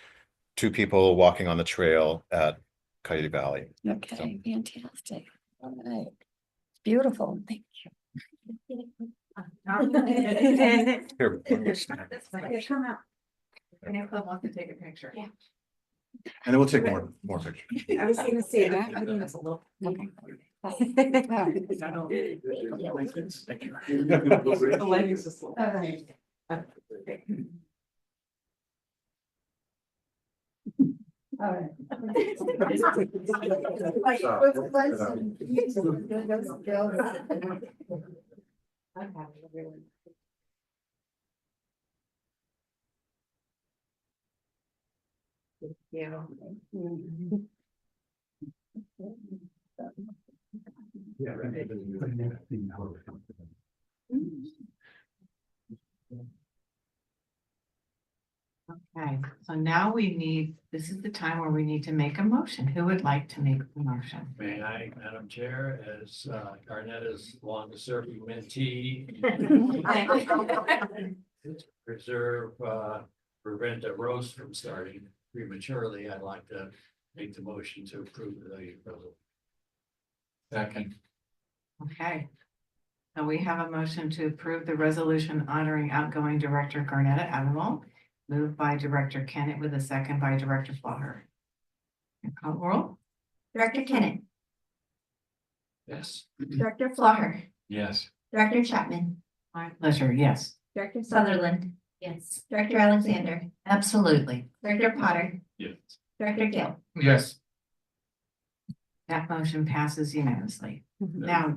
2 people walking on the trail at Coyote Valley. Okay, fantastic. All right. It's beautiful. Thank you. Here. Come out. Any of them want to take a picture? Yeah. And then we'll take more pictures. I was gonna say that. I think that's a little. Okay. The leg is just. All right. All right. Yeah. Okay, so now this is the time where we need to make a motion. Who would like to make the motion? May I, Madam Chair, as Garnetta's longest-serving mentee, preserve, prevent a roast from starting prematurely, I'd like to make the motion to approve the resolution. Second. Okay. So we have a motion to approve the resolution honoring outgoing Director Garnetta Admiral, moved by Director Kennett with a second by Director Flaher. Call roll? Director Kennett, Yes. Director Flaher, Yes. Director Chapman, My pleasure, yes. Director Sutherland. Yes. Director Alexander, Absolutely. Director Potter, Yes. Director Gill. Yes. That motion passes unanimously. Now.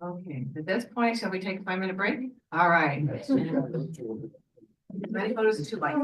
Okay, at this point, shall we take a 5-minute break? All right. Many photos to like.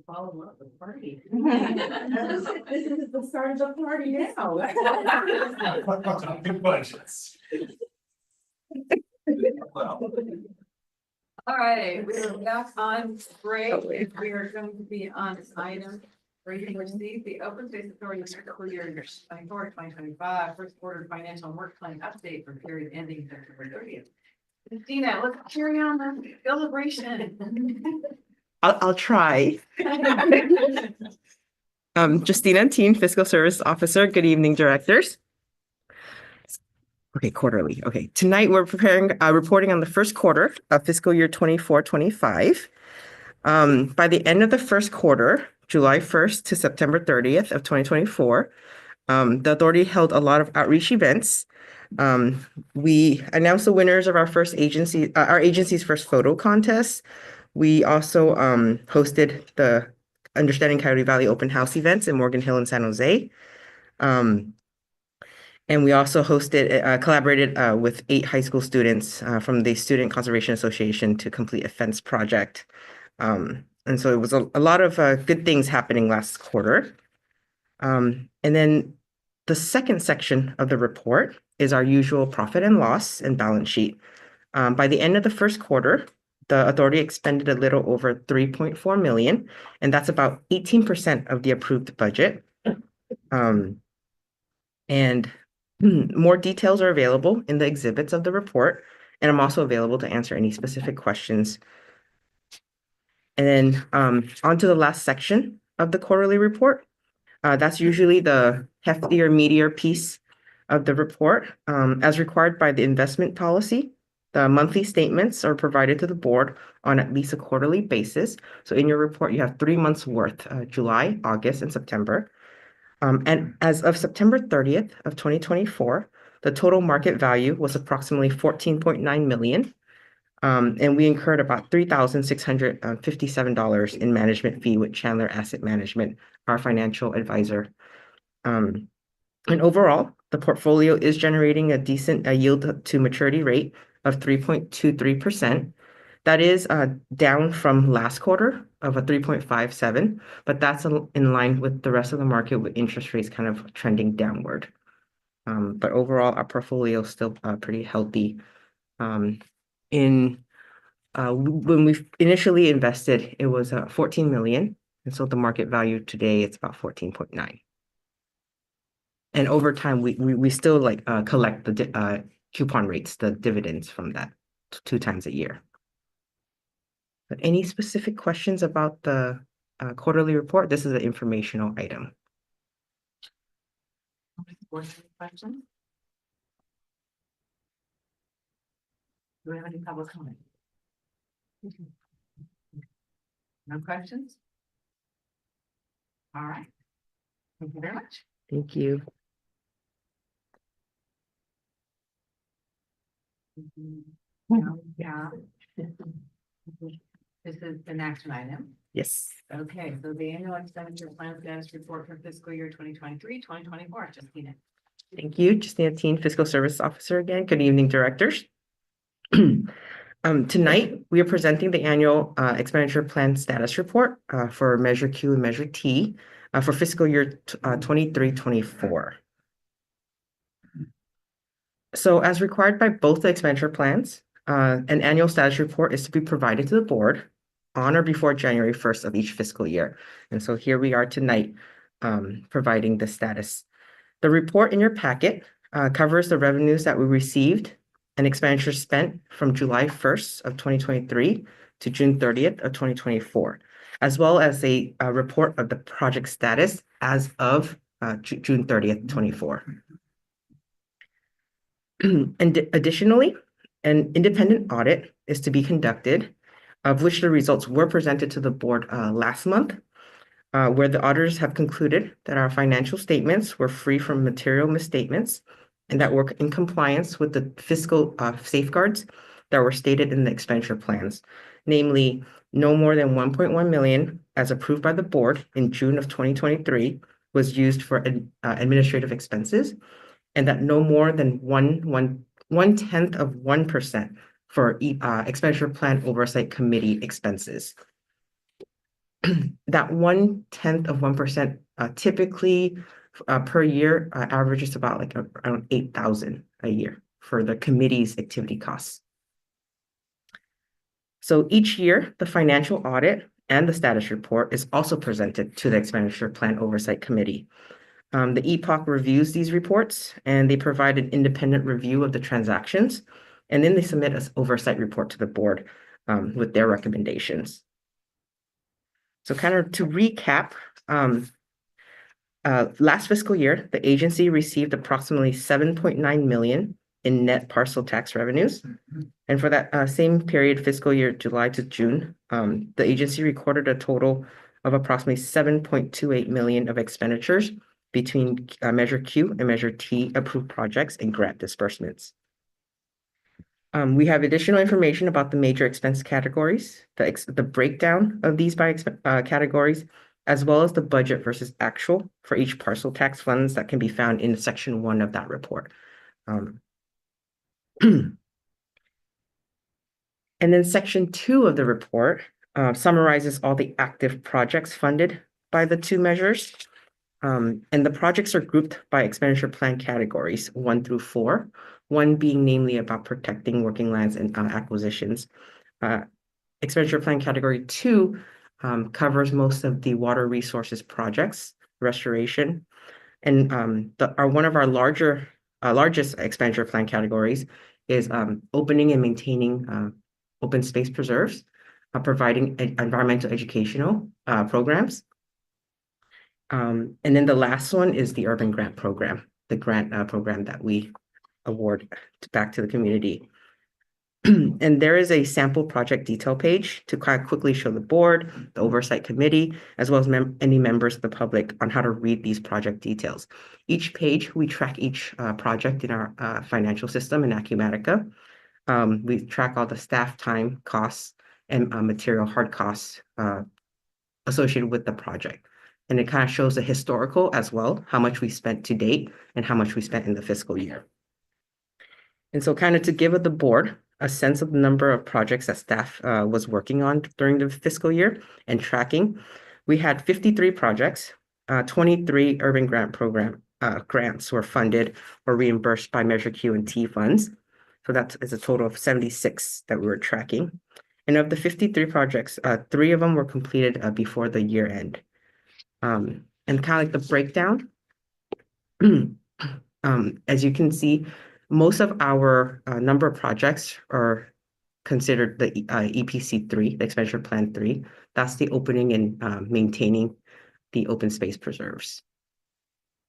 Follow up the party. This is the start of the party now. Big budgets. All right, we're back on break. We are going to be on item rating receive the Open Space Authority fiscal year 2024-2025 first quarter financial and work plan update for period ending September 30th. Christina, let's carry on the celebration. I'll try. Justina Teen, Fiscal Service Officer. Good evening, directors. Okay, quarterly. Okay, tonight we're reporting on the first quarter of fiscal year 24-25. By the end of the first quarter, July 1st to September 30th of 2024, the authority held a lot of outreach events. We announced the winners of our agency's first photo contest. We also hosted the Understanding Coyote Valley open house events in Morgan Hill and San Jose. And we also collaborated with 8 high school students from the Student Conservation Association to complete a fence project. And so it was a lot of good things happening last quarter. And then the second section of the report is our usual profit and loss and balance sheet. By the end of the first quarter, the authority expended a little over $3.4 million, and that's about 18% of the approved budget. And more details are available in the exhibits of the report, and I'm also available to answer any specific questions. And then on to the last section of the quarterly report. That's usually the heftier, meatier piece of the report. As required by the investment policy, the monthly statements are provided to the board on at least a quarterly basis. So in your report, you have 3 months worth, July, August, and September. And as of September 30th of 2024, the total market value was approximately $14.9 million. And we incurred about $3,657 in management fee with Chandler Asset Management, our financial advisor. And overall, the portfolio is generating a decent yield to maturity rate of 3.23%. That is down from last quarter of a 3.57, but that's in line with the rest of the market with interest rates kind of trending downward. But overall, our portfolio is still pretty healthy. When we initially invested, it was $14 million. And so the market value today, it's about 14.9. And over time, we still collect the coupon rates, the dividends from that 2 times a year. But any specific questions about the quarterly report? This is an informational item. Questions? Do we have any public comment? No questions? All right. Thank you very much. Thank you. Yeah. This is an action item. Yes. Okay, so the annual expenditure plan status report for fiscal year 2023-2024, Justina. Thank you, Justina Teen, Fiscal Service Officer again. Good evening, directors. Tonight, we are presenting the annual expenditure plan status report for Measure Q and Measure T for fiscal year 23-24. So as required by both the expenditure plans, an annual status report is to be provided to the board on or before January 1st of each fiscal year. And so here we are tonight providing the status. The report in your packet covers the revenues that we received and expenditures spent from July 1st of 2023 to June 30th of 2024, as well as a report of the project status as of June 30th, 24. And additionally, an independent audit is to be conducted, of which the results were presented to the board last month, where the auditors have concluded that our financial statements were free from material misstatements and that were in compliance with the fiscal safeguards that were stated in the expenditure plans, namely no more than $1.1 million as approved by the board in June of 2023 was used for administrative expenses, and that no more than one tenth of 1% for expenditure plan oversight committee expenses. That 0.1% typically per year averages about like around 8,000 a year for the committee's activity costs. So each year, the financial audit and the status report is also presented to the expenditure plan oversight committee. The EPOC reviews these reports and they provide an independent review of the transactions, and then they submit an oversight report to the board with their recommendations. So kind of to recap, last fiscal year, the agency received approximately 7.9 million in net parcel tax revenues. And for that same period, fiscal year July to June, the agency recorded a total of approximately 7.28 million of expenditures between Measure Q and Measure T approved projects and grant disbursements. We have additional information about the major expense categories, the breakdown of these by categories, as well as the budget versus actual for each parcel tax funds that can be found in section 1 of that report. And then section 2 of the report summarizes all the active projects funded by the 2 measures. And the projects are grouped by expenditure plan categories 1 through 4, 1 being namely about protecting working lands and acquisitions. Expenditure plan category 2 covers most of the water resources projects, restoration, and one of our largest expenditure plan categories is opening and maintaining open space preserves, providing environmental educational programs. And then the last one is the urban grant program, the grant program that we award back to the community. And there is a sample project detail page to kind of quickly show the board, the oversight committee, as well as any members of the public on how to read these project details. Each page, we track each project in our financial system in Acumatica. We track all the staff time costs and material hard costs associated with the project. And it kind of shows the historical as well, how much we spent to date and how much we spent in the fiscal year. And so kind of to give the board a sense of the number of projects that staff was working on during the fiscal year and tracking, we had 53 projects, 23 urban grant program grants were funded or reimbursed by Measure Q and T funds. So that is a total of 76 that we were tracking. And of the 53 projects, 3 of them were completed before the year end. And kind of like the breakdown, as you can see, most of our number of projects are considered the EPC 3, the expenditure plan 3. That's the opening and maintaining the open space preserves.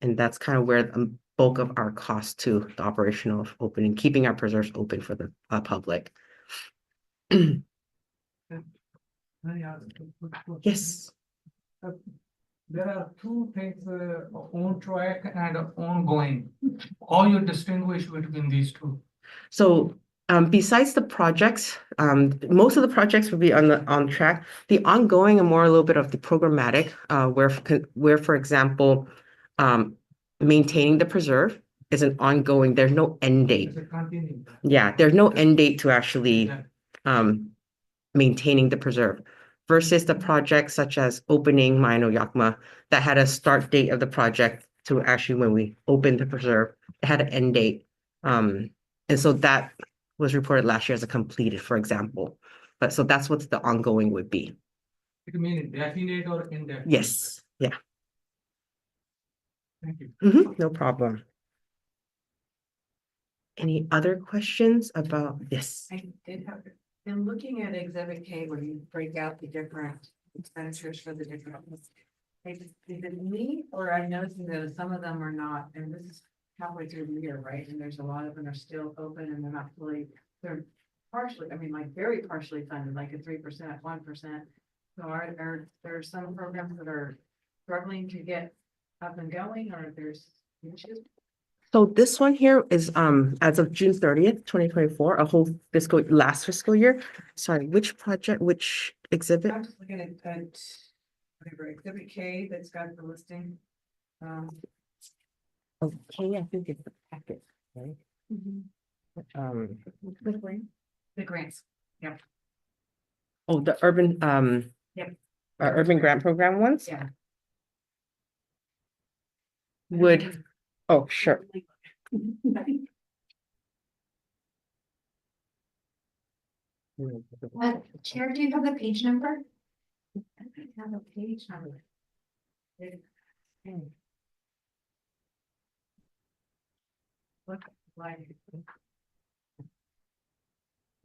And that's kind of where the bulk of our cost to the operational of opening, keeping our preserves open for the public. Yes. There are 2 things, on track and ongoing. How you distinguish between these 2? So besides the projects, most of the projects will be on track. The ongoing are more a little bit of the programmatic, where for example, maintaining the preserve is an ongoing. There's no end date. Yeah, there's no end date to actually maintaining the preserve. Versus the projects such as opening Maino Yakma that had a start date of the project to actually when we opened the preserve, it had an end date. And so that was reported last year as a completed, for example. But so that's what the ongoing would be. It means definite or indefinite? Yes, yeah. Thank you. No problem. Any other questions about this? I did have, in looking at Exhibit K, where you break out the different expenditures for the different. Is it me, or I'm noticing that some of them are not, and this is halfway through the year, right? And there's a lot of them are still open and they're not fully, they're partially, I mean, like very partially funded, like a 3%, 1%. So are there some programs that are struggling to get up and going, or there's issues? So this one here is as of June 30th, 2024, a whole last fiscal year. Sorry, which project, which exhibit? I'm just looking at whatever Exhibit K that's got the listing. Okay, I think it's the packet, right? The grants. Yep. Oh, the urban, Yep. urban grant program ones Yeah. would, oh, sure. Chair, do you have the page number? I don't have a page number. What, like,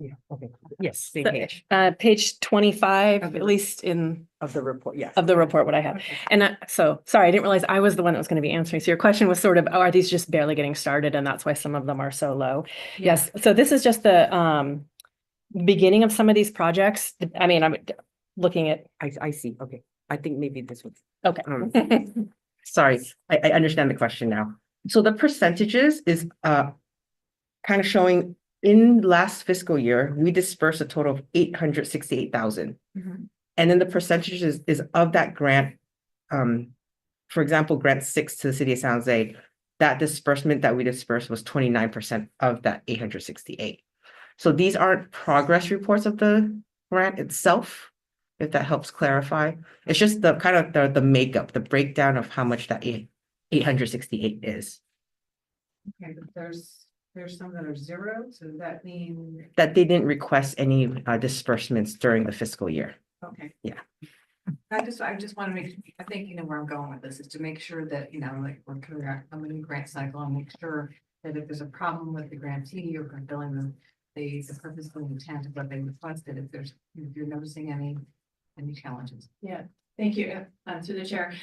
Yeah, okay, yes, same So, page page 25, at least in of the report, yes. of the report, what I have. And so, sorry, I didn't realize I was the one that was going to be answering. So your question was sort of, oh, are these just barely getting started? And that's why some of them are so low. Yes. So this is just the beginning of some of these projects. I mean, I'm looking at. I see, okay, I think maybe this was. Okay. Sorry, I understand the question now. So the percentages is kind of showing in last fiscal year, we dispersed a total of 868,000. And then the percentages is of that grant. For example, grant 6 to the city of San Jose, that disbursement that we dispersed was 29% of that 868. So these aren't progress reports of the grant itself, if that helps clarify. It's just the kind of the makeup, the breakdown of how much that 868 is. Okay, but there's some that are zero, so does that mean, That they didn't request any disbursements during the fiscal year. okay. Yeah. I just want to make, I think you know where I'm going with this, is to make sure that, you know, like, we're clear on the new grant cycle and make sure that if there's a problem with the grantee or fulfilling the purpose and intent of what they requested, if you're noticing any challenges. Yeah, thank you, through the chair.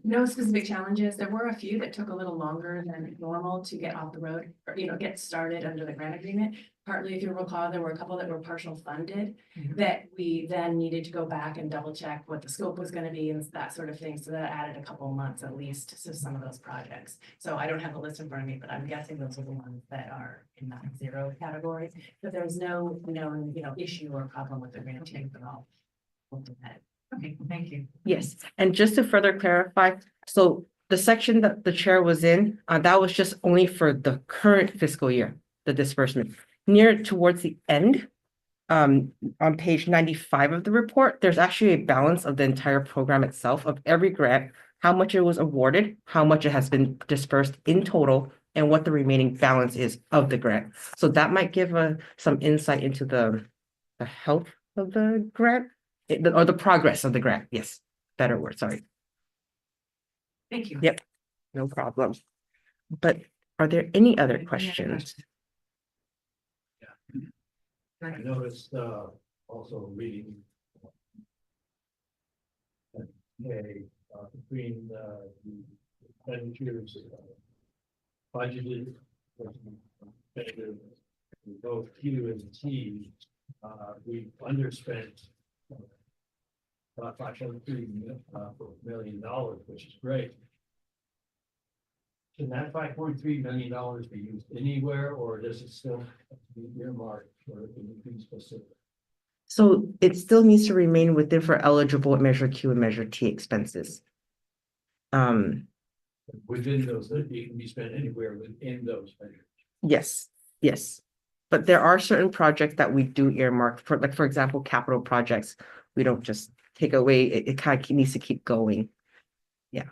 No specific challenges. There were a few that took a little longer than normal to get off the road, or, you know, get started under the grant agreement. Partly, if you recall, there were a couple that were partial funded that we then needed to go back and double check what the scope was gonna be and that sort of thing. So that added a couple of months at least to some of those projects. So I don't have the list in front of me, but I'm guessing those are the ones that are in that zero category. But there's no known, you know, issue or problem with the grant team at all. Okay, thank you. Yes, and just to further clarify, so the section that the chair was in, that was just only for the current fiscal year, the disbursement. Near towards the end, on page 95 of the report, there's actually a balance of the entire program itself of every grant, how much it was awarded, how much it has been dispersed in total, and what the remaining balance is of the grant. So that might give some insight into the health of the grant, or the progress of the grant. Yes, better word, sorry. Thank you. Yep, no problem. But are there any other questions? I noticed, also reading. Between, the expenditures, budgeted. Both Q and T, we underspent. About $5.3 million, which is great. Can that $5.3 million be used anywhere, or does it still have to be earmarked for it to be specific? So it still needs to remain within for eligible Measure Q and Measure T expenses. Within those, that it can be spent anywhere within those measures. Yes, yes. But there are certain projects that we do earmark for, like, for example, capital projects. We don't just take away, it kind of needs to keep going. Yeah.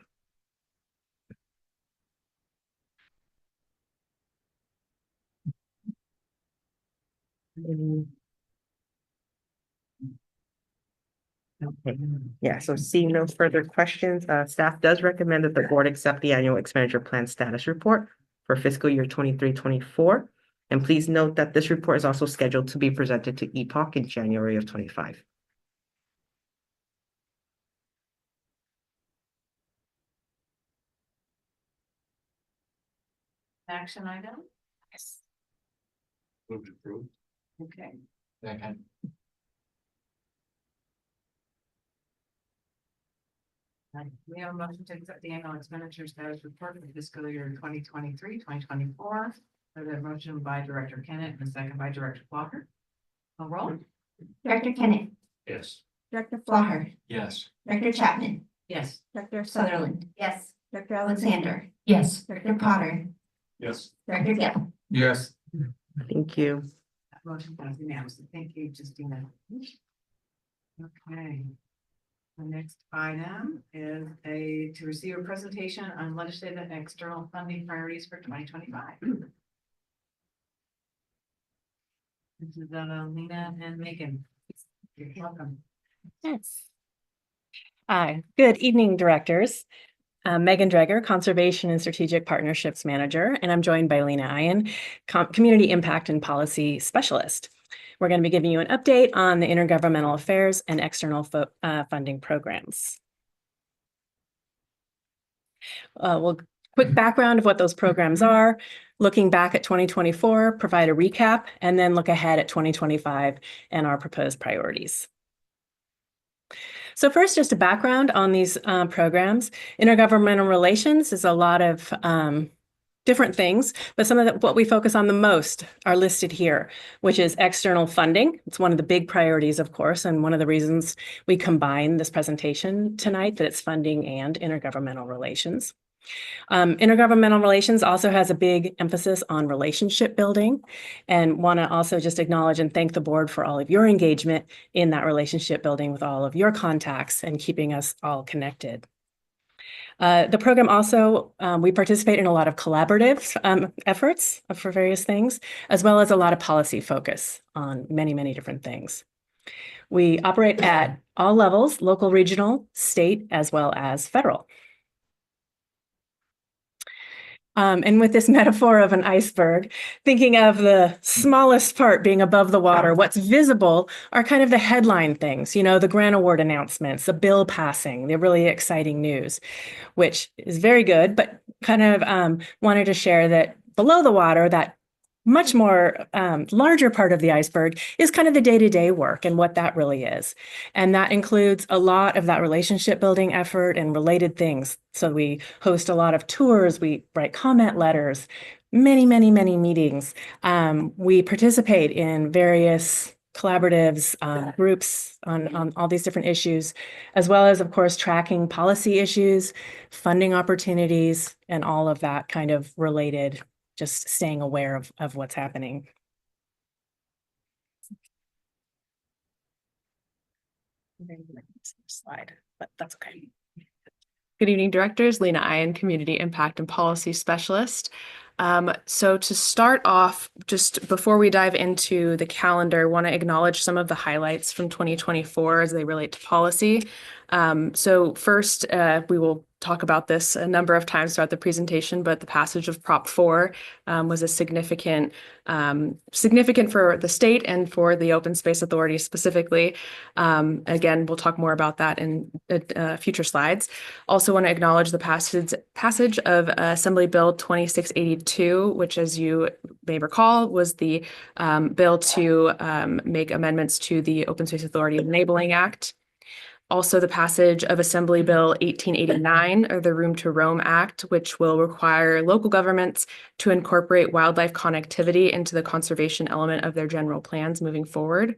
Okay. Yeah, so seeing no further questions, staff does recommend that the board accept the annual expenditure plan status report for fiscal year 23-24. And please note that this report is also scheduled to be presented to EPOC in January of 25. Action item? Yes. Move to approve. Okay. Second. We have a motion to accept the annual expenditure status report for fiscal year 2023-2024. There's a motion by Director Kennett and a second by Director Walker. A roll? Director Kennett, Yes. Director Flaher, Yes. Director Chapman, Yes. Director Sutherland. Yes. Director Alexander, Yes. Director Potter, Yes. Director Gill. Yes. Thank you. Motion passes unanimously. Thank you, Justina. Okay. The next item is to receive a presentation on legislative and external funding priorities for 2025. This is Lena and Megan. You're welcome. Yes. Good evening, directors. Megan Dreger, Conservation and Strategic Partnerships Manager, and I'm joined by Lena Ian, Community Impact and Policy Specialist. We're going to be giving you an update on the intergovernmental affairs and external funding programs. Quick background of what those programs are, looking back at 2024, provide a recap, and then look ahead at 2025 and our proposed priorities. So first, just a background on these programs. Intergovernmental relations is a lot of different things, but some of what we focus on the most are listed here, which is external funding. It's one of the big priorities, of course, and one of the reasons we combine this presentation tonight, that it's funding and intergovernmental relations. Intergovernmental relations also has a big emphasis on relationship building, and want to also just acknowledge and thank the board for all of your engagement in that relationship building with all of your contacts and keeping us all connected. The program also, we participate in a lot of collaborative efforts for various things, as well as a lot of policy focus on many, many different things. We operate at all levels, local, regional, state, as well as federal. And with this metaphor of an iceberg, thinking of the smallest part being above the water, what's visible are kind of the headline things, you know, the grant award announcements, the bill passing, the really exciting news, which is very good, but kind of wanted to share that below the water, that much more larger part of the iceberg is kind of the day-to-day work and what that really is. And that includes a lot of that relationship building effort and related things. So we host a lot of tours, we write comment letters, many, many, many meetings. We participate in various collaboratives, groups on all these different issues, as well as, of course, tracking policy issues, funding opportunities, and all of that kind of related, just staying aware of what's happening. Slide, but that's okay. Good evening, directors. Lena Ian, Community Impact and Policy Specialist. So to start off, just before we dive into the calendar, want to acknowledge some of the highlights from 2024 as they relate to policy. So first, we will talk about this a number of times throughout the presentation, but the passage of Prop 4 was a significant for the state and for the Open Space Authority specifically. Again, we'll talk more about that in future slides. Also want to acknowledge the passage of Assembly Bill 2682, which, as you may recall, was the bill to make amendments to the Open Space Authority Enabling Act. Also, the passage of Assembly Bill 1889, or the Room to Roam Act, which will require local governments to incorporate wildlife connectivity into the conservation element of their general plans moving forward.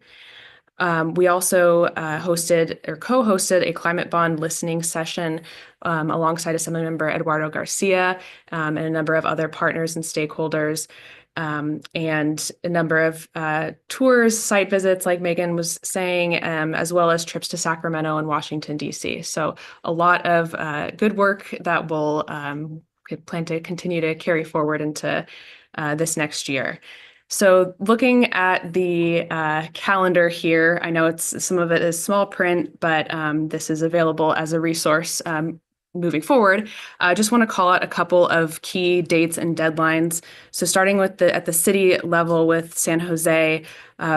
We also hosted or co-hosted a climate bond listening session alongside Assemblymember Eduardo Garcia and a number of other partners and stakeholders. And a number of tours, site visits, like Megan was saying, as well as trips to Sacramento and Washington, D.C. So a lot of good work that we'll plan to continue to carry forward into this next year. So looking at the calendar here, I know some of it is small print, but this is available as a resource moving forward. I just want to call out a couple of key dates and deadlines. So starting with at the city level with San Jose,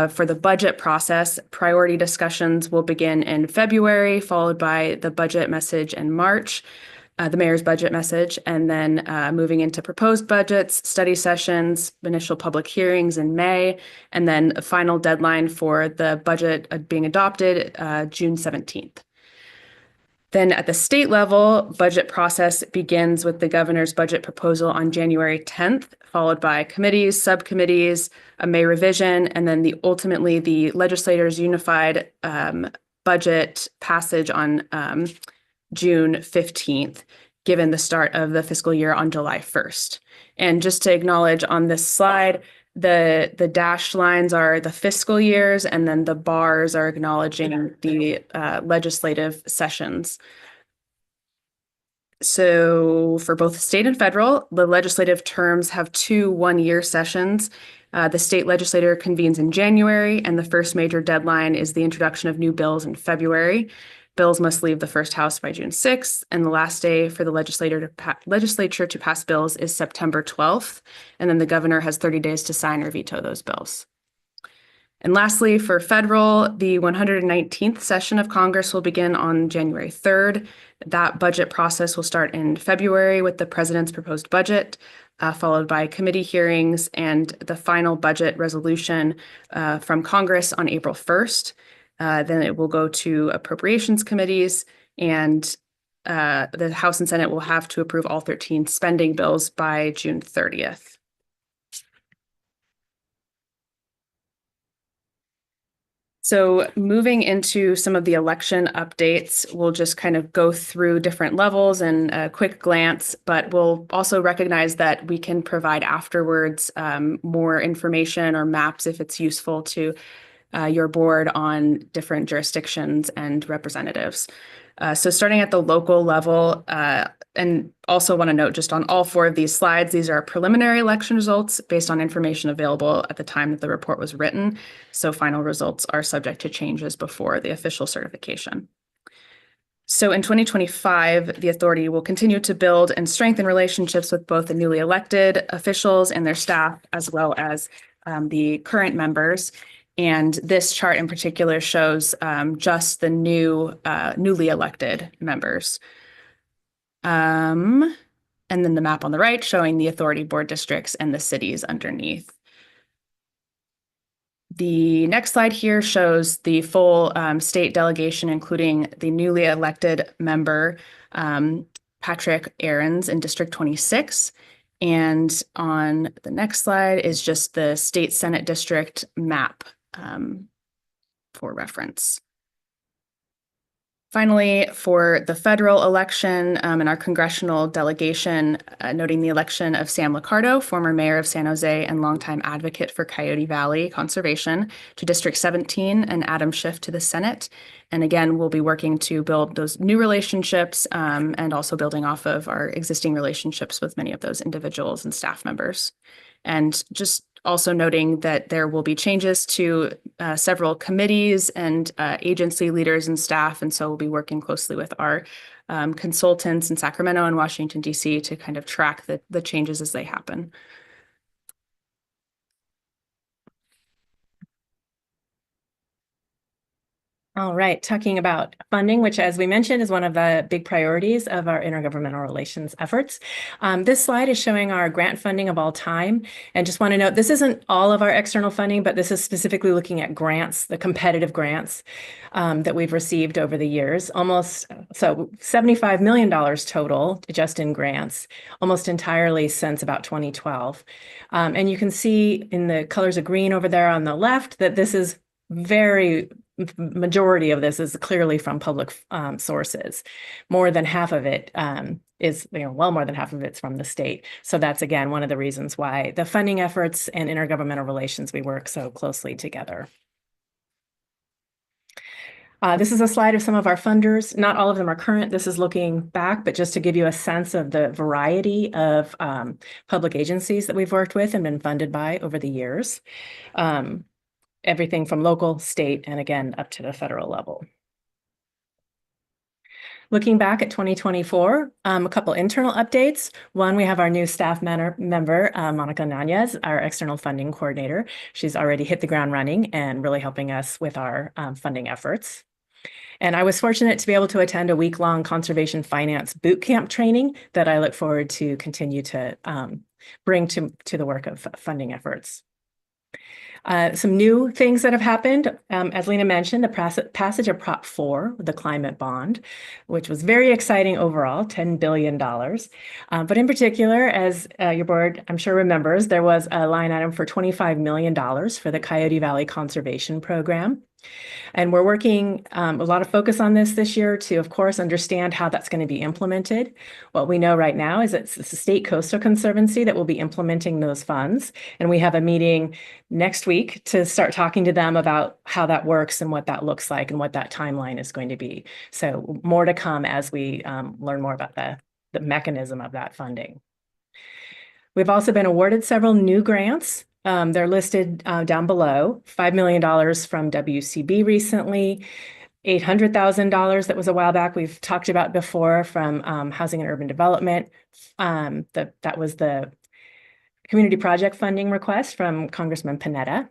for the budget process, priority discussions will begin in February, followed by the budget message in March, the mayor's budget message, and then moving into proposed budgets, study sessions, initial public hearings in May, and then a final deadline for the budget being adopted, June 17th. Then at the state level, budget process begins with the governor's budget proposal on January 10th, followed by committees, subcommittees, a May revision, and then ultimately the legislators' unified budget passage on June 15th, given the start of the fiscal year on July 1st. And just to acknowledge on this slide, The dashed lines are the fiscal years, and then the bars are acknowledging the legislative sessions. So for both state and federal, the legislative terms have 2 one-year sessions. The state legislature convenes in January, and the first major deadline is the introduction of new bills in February. Bills must leave the first house by June 6th, and the last day for the legislature to pass bills is September 12th, and then the governor has 30 days to sign or veto those bills. And lastly, for federal, the 119th session of Congress will begin on January 3rd. That budget process will start in February with the president's proposed budget, followed by committee hearings and the final budget resolution from Congress on April 1st. Then it will go to appropriations committees, and the House and Senate will have to approve all 13 spending bills by June 30th. So moving into some of the election updates, we'll just kind of go through different levels and a quick glance, but we'll also recognize that we can provide afterwards more information or maps if it's useful to your board on different jurisdictions and representatives. So starting at the local level, and also want to note just on all 4 of these slides, these are preliminary election results based on information available at the time that the report was written. So final results are subject to changes before the official certification. So in 2025, the authority will continue to build and strengthen relationships with both the newly elected officials and their staff, as well as the current members. And this chart in particular shows just the newly elected members. And then the map on the right showing the authority board districts and the cities underneath. The next slide here shows the full state delegation, including the newly elected member, Patrick Ahrens in District 26. And on the next slide is just the state Senate district map for reference. Finally, for the federal election and our congressional delegation, noting the election of Sam Liccardo, former mayor of San Jose and longtime advocate for Coyote Valley conservation, to District 17, and Adam Schiff to the Senate. And again, we'll be working to build those new relationships and also building off of our existing relationships with many of those individuals and staff members. And just also noting that there will be changes to several committees and agency leaders and staff. And so we'll be working closely with our consultants in Sacramento and Washington, D.C. to kind of track the changes as they happen. All right, talking about funding, which, as we mentioned, is one of the big priorities of our intergovernmental relations efforts. This slide is showing our grant funding of all time. And just want to note, this isn't all of our external funding, but this is specifically looking at grants, the competitive grants that we've received over the years. So $75 million total just in grants, almost entirely since about 2012. And you can see in the colors of green over there on the left that this is majority of this is clearly from public sources. More than half of it is, well more than half of it's from the state. So that's, again, one of the reasons why the funding efforts and intergovernmental relations, we work so closely together. This is a slide of some of our funders. Not all of them are current. This is looking back, but just to give you a sense of the variety of public agencies that we've worked with and been funded by over the years. Everything from local, state, and again, up to the federal level. Looking back at 2024, a couple internal updates. One, we have our new staff member, Monica Nanez, our external funding coordinator. She's already hit the ground running and really helping us with our funding efforts. And I was fortunate to be able to attend a week-long conservation finance boot camp training that I look forward to continue to bring to the work of funding efforts. Some new things that have happened, as Lena mentioned, the passage of Prop 4, the climate bond, which was very exciting overall, $10 billion. But in particular, as your board, I'm sure, remembers, there was a line item for $25 million for the Coyote Valley Conservation Program. And we're working a lot of focus on this year to, of course, understand how that's going to be implemented. What we know right now is it's the State Coastal Conservancy that will be implementing those funds. And we have a meeting next week to start talking to them about how that works and what that looks like and what that timeline is going to be. So more to come as we learn more about the mechanism of that funding. We've also been awarded several new grants. They're listed down below. $5 million from WCB recently, $800,000 that was a while back we've talked about before from Housing and Urban Development. That was the community project funding request from Congressman Panetta.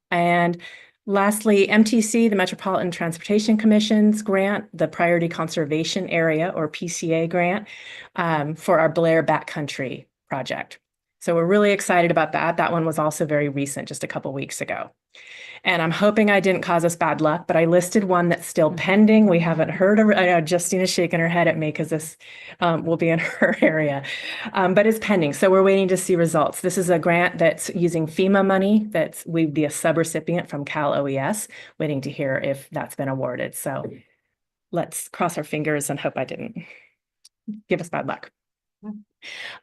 And lastly, MTC, the Metropolitan Transportation Commission's grant, the Priority Conservation Area or PCA grant for our Blair Backcountry project. So we're really excited about that. That one was also very recent, just a couple weeks ago. And I'm hoping I didn't cause us bad luck, but I listed one that's still pending. We haven't heard of it. I know Justina's shaking her head at me because this will be in her area, but it's pending. So we're waiting to see results. This is a grant that's using FEMA money. We'd be a subrecipient from Cal OES, waiting to hear if that's been awarded. So let's cross our fingers and hope I didn't give us bad luck.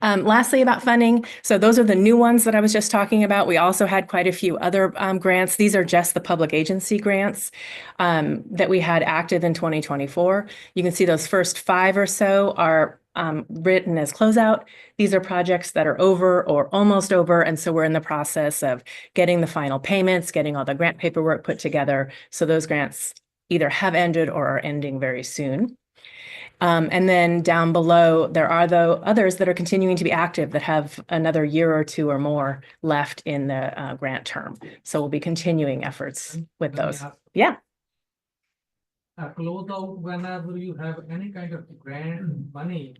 Lastly, about funding. So those are the new ones that I was just talking about. We also had quite a few other grants. These are just the public agency grants that we had active in 2024. You can see those first 5 or so are written as closeout. These are projects that are over or almost over. And so we're in the process of getting the final payments, getting all the grant paperwork put together. So those grants either have ended or are ending very soon. And then down below, there are others that are continuing to be active that have another year or 2 or more left in the grant term. So we'll be continuing efforts with those. Yeah. Close out whenever you have any kind of grant money.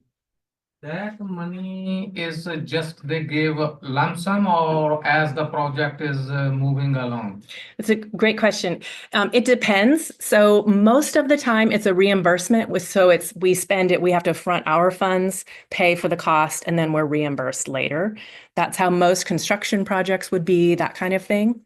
That money is just they give a lump sum or as the project is moving along? It's a great question. It depends. So most of the time it's a reimbursement we spend it, we have to front our funds, pay for the cost, and then we're reimbursed later. That's how most construction projects would be, that kind of thing.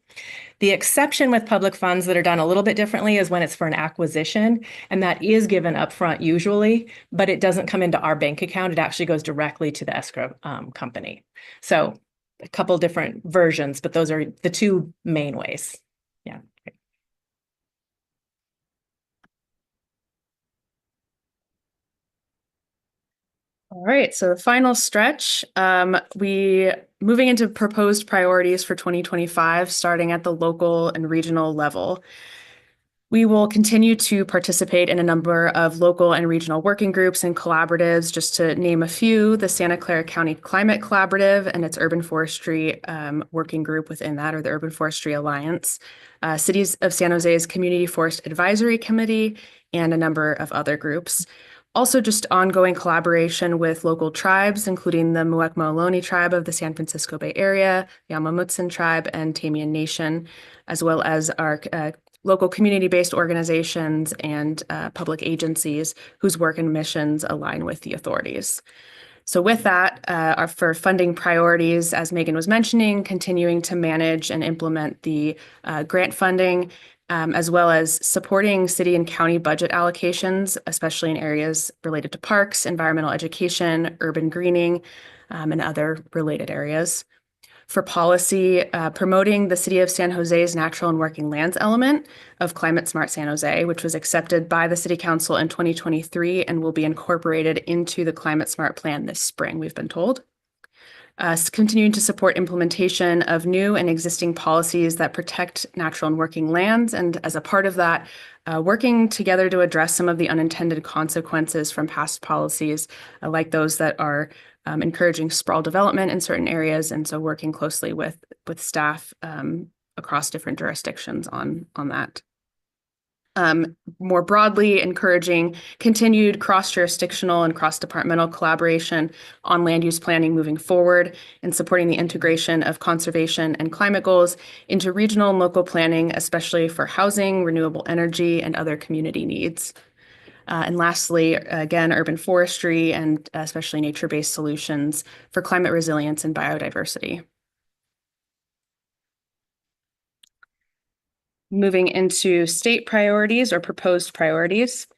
The exception with public funds that are done a little bit differently is when it's for an acquisition, and that is given upfront usually, but it doesn't come into our bank account. It actually goes directly to the escrow company. So a couple different versions, but those are the 2 main ways. Yeah. All right, so the final stretch, moving into proposed priorities for 2025, starting at the local and regional level. We will continue to participate in a number of local and regional working groups and collaboratives. Just to name a few, the Santa Clara County Climate Collaborative and its urban forestry working group within that, or the Urban Forestry Alliance, Cities of San Jose's Community Forest Advisory Committee, and a number of other groups. Also, just ongoing collaboration with local tribes, including the Muwekma Ohlone tribe of the San Francisco Bay Area, Yamamutsun tribe, and Tamian Nation, as well as our local community-based organizations and public agencies whose work and missions align with the authorities. So with that, for funding priorities, as Megan was mentioning, continuing to manage and implement the grant funding, as well as supporting city and county budget allocations, especially in areas related to parks, environmental education, urban greening, and other related areas. For policy, promoting the City of San Jose's natural and working lands element of Climate Smart San Jose, which was accepted by the City Council in 2023 and will be incorporated into the Climate Smart Plan this spring, we've been told. Continuing to support implementation of new and existing policies that protect natural and working lands, and as a part of that, working together to address some of the unintended consequences from past policies, like those that are encouraging sprawl development in certain areas, and so working closely with staff across different jurisdictions on that. More broadly, encouraging continued cross-jurisdictional and cross-departmental collaboration on land use planning moving forward, and supporting the integration of conservation and climate goals into regional and local planning, especially for housing, renewable energy, and other community needs. And lastly, again, urban forestry and especially nature-based solutions for climate resilience and biodiversity. Moving into state priorities or proposed priorities.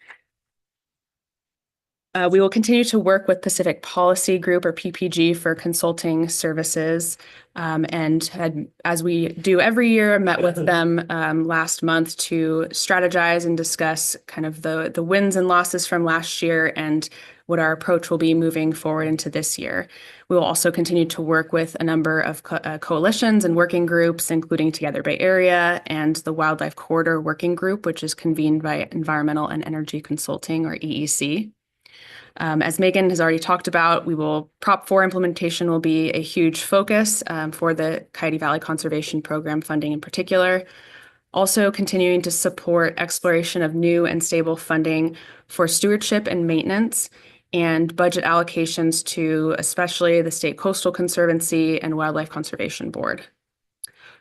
We will continue to work with Pacific Policy Group or PPG for consulting services. And had, as we do every year, met with them last month to strategize and discuss kind of the wins and losses from last year and what our approach will be moving forward into this year. We will also continue to work with a number of coalitions and working groups, including Together Bay Area and the Wildlife Corridor Working Group, which is convened by Environmental and Energy Consulting or EEC. As Megan has already talked about, Prop 4 implementation will be a huge focus for the Coyote Valley Conservation Program funding in particular. Also continuing to support exploration of new and stable funding for stewardship and maintenance and budget allocations to especially the State Coastal Conservancy and Wildlife Conservation Board.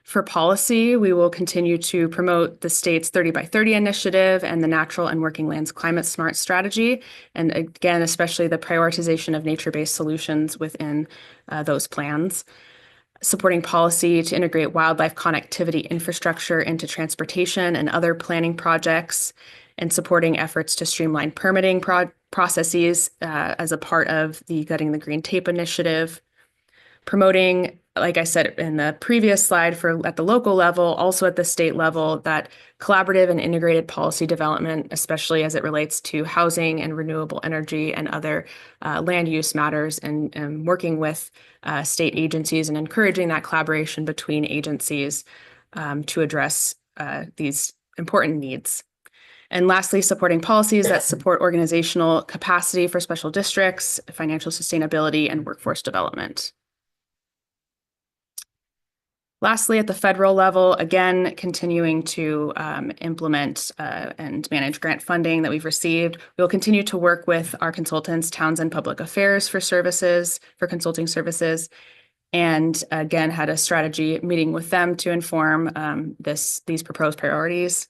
For policy, we will continue to promote the state's 30 by 30 initiative and the Natural and Working Lands Climate Smart strategy, and again, especially the prioritization of nature-based solutions within those plans. Supporting policy to integrate wildlife connectivity infrastructure into transportation and other planning projects, and supporting efforts to streamline permitting processes as a part of the Gutting the Green Tape initiative. Promoting, like I said in the previous slide, at the local level, also at the state level, that collaborative and integrated policy development, especially as it relates to housing and renewable energy and other land use matters, and working with state agencies and encouraging that collaboration between agencies to address these important needs. And lastly, supporting policies that support organizational capacity for special districts, financial sustainability, and workforce development. Lastly, at the federal level, again, continuing to implement and manage grant funding that we've received. We'll continue to work with our consultants, Townsend Public Affairs for consulting services, and again, had a strategy meeting with them to inform these proposed priorities.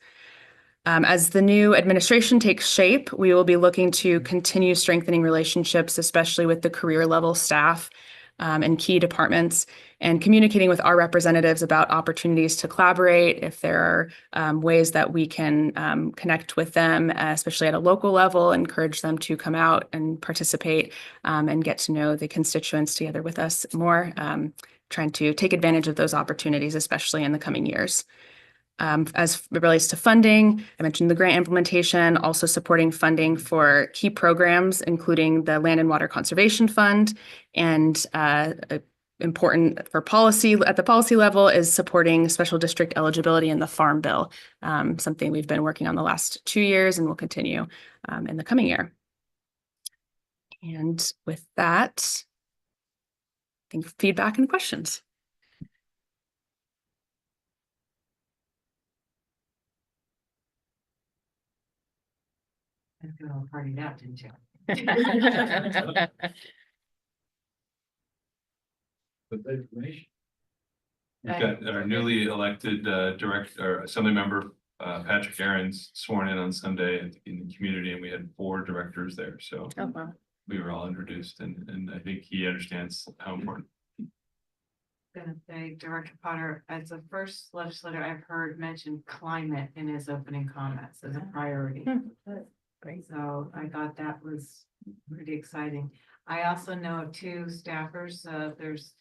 As the new administration takes shape, we will be looking to continue strengthening relationships, especially with the career level staff and key departments, and communicating with our representatives about opportunities to collaborate, if there are ways that we can connect with them, especially at a local level, encourage them to come out and participate and get to know the constituents together with us more, trying to take advantage of those opportunities, especially in the coming years. As it relates to funding, I mentioned the grant implementation, also supporting funding for key programs, including the Land and Water Conservation Fund, and important for policy at the policy level is supporting special district eligibility in the Farm Bill, something we've been working on the last 2 years and will continue in the coming year. And with that, I think feedback and questions. I feel all partied out, didn't you? We've got our newly elected assembly member, Patrick Aarons, sworn in on Sunday in the community, and we had 4 directors there, so Oh, wow. we were all introduced, and I think he understands how important. Gonna say, Director Potter, as the first legislator I've heard mention climate in his opening comments as a priority. Great. So I thought that was pretty exciting. I also know 2 staffers, there's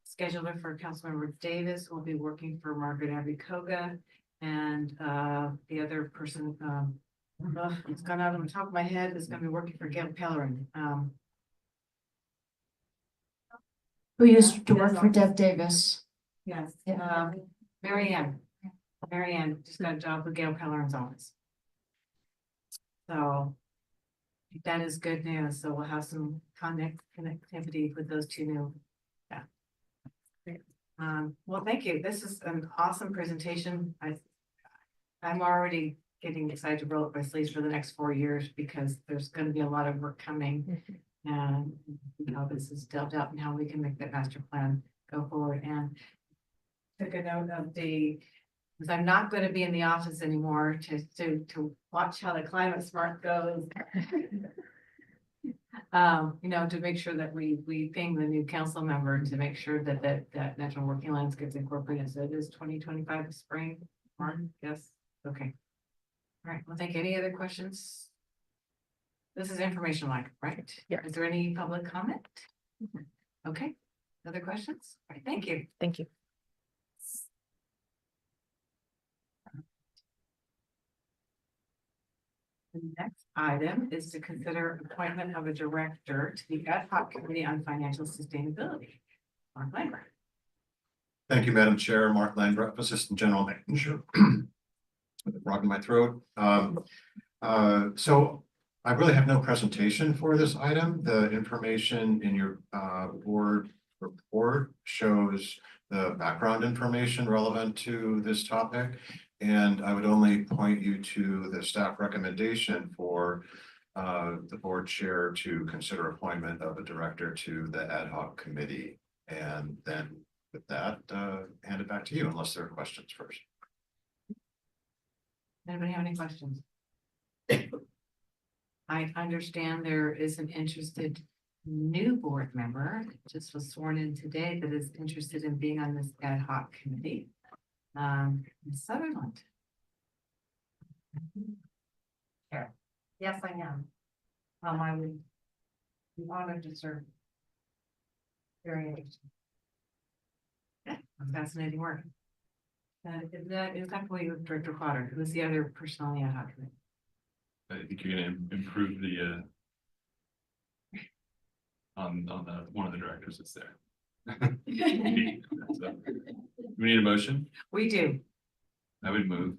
scheduler for Councilmember Davis, will be working for Margaret Abbey Koga. And the other person, it's gone out on the top of my head, is gonna be working for Gail Pellerin. Who used to work for Deb Davis? Yes, Mary Ann just got a job with Gail Pellerin's office. So that is good news. So we'll have some connectivity with those 2 new. Yeah. Well, thank you. This is an awesome presentation. I'm already getting excited to roll up my sleeves for the next 4 years because there's going to be a lot of work coming. And this is delved out and how we can make that master plan go forward. And took a note of because I'm not going to be in the office anymore to watch how the climate smart goes. To make sure that we ping the new council member to make sure that Natural Working Lands gets incorporated. So it is 2025 spring, March, yes. Okay. All right, well, thank you. Any other questions? This is information like, right? Yeah. Is there any public comment? Okay, other questions? All right, thank you. Thank you. The next item is to consider appointment of a director to the ad hoc committee on financial sustainability. Mark Langford. Thank you, Madam Chair. Mark Landgraf, Assistant General Manager. With a frog in my throat. So I really have no presentation for this item. The information in your board report shows the background information relevant to this topic. And I would only point you to the staff recommendation for the board chair to consider appointment of a director to the ad hoc committee. And then with that, hand it back to you unless there are questions first. Anybody have any questions? I understand there is an interested new board member, that just was sworn in today, that is interested in being on this ad hoc committee. Ms. Sutherland. Sure. Yes, I am. I would be honored to serve. Very interesting. Fascinating work. Is that exactly with Director Potter? Who's the other person on the ad hoc committee? I think you're gonna improve the on the one of the directors that's there. So, we need a motion. We do. I would move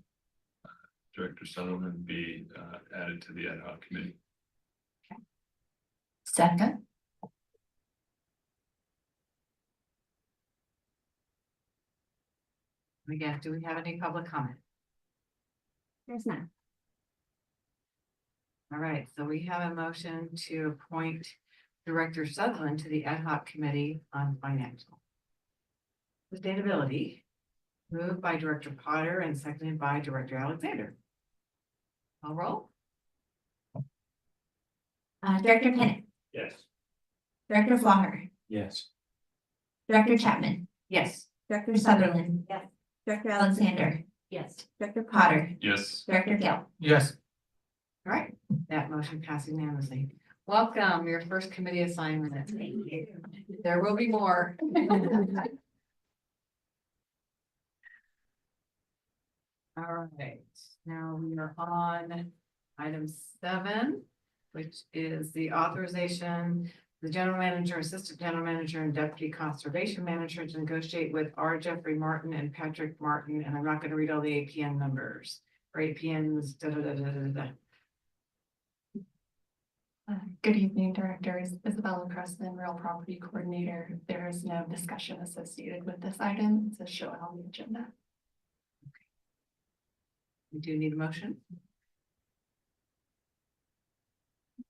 Director Sutherland be added to the ad hoc committee. Second. Again, do we have any public comment? There's none. All right, so we have a motion to appoint Director Sutherland to the ad hoc committee on financial sustainability, moved by Director Potter and seconded by Director Alexander. I'll roll. Director Kenneth, Yes. Director Flaher, Yes. Director Chapman, Yes. Director Sutherland. Yes. Director Alexander, Yes. Director Potter, Yes. Director Gill. Yes. All right, that motion passes unanimously. Welcome, your first committee assignment. There will be more. All right, now we are on item 7, which is the authorization, the general manager, assistant general manager, and deputy conservation manager to negotiate with R. Jeffrey Martin and Patrick Martin, and I'm not going to read all the APN numbers, or APNs, Good evening, directors. Isabella Preston, Real Property Coordinator. There is no discussion associated with this item. It's a show on the agenda. We do need a motion.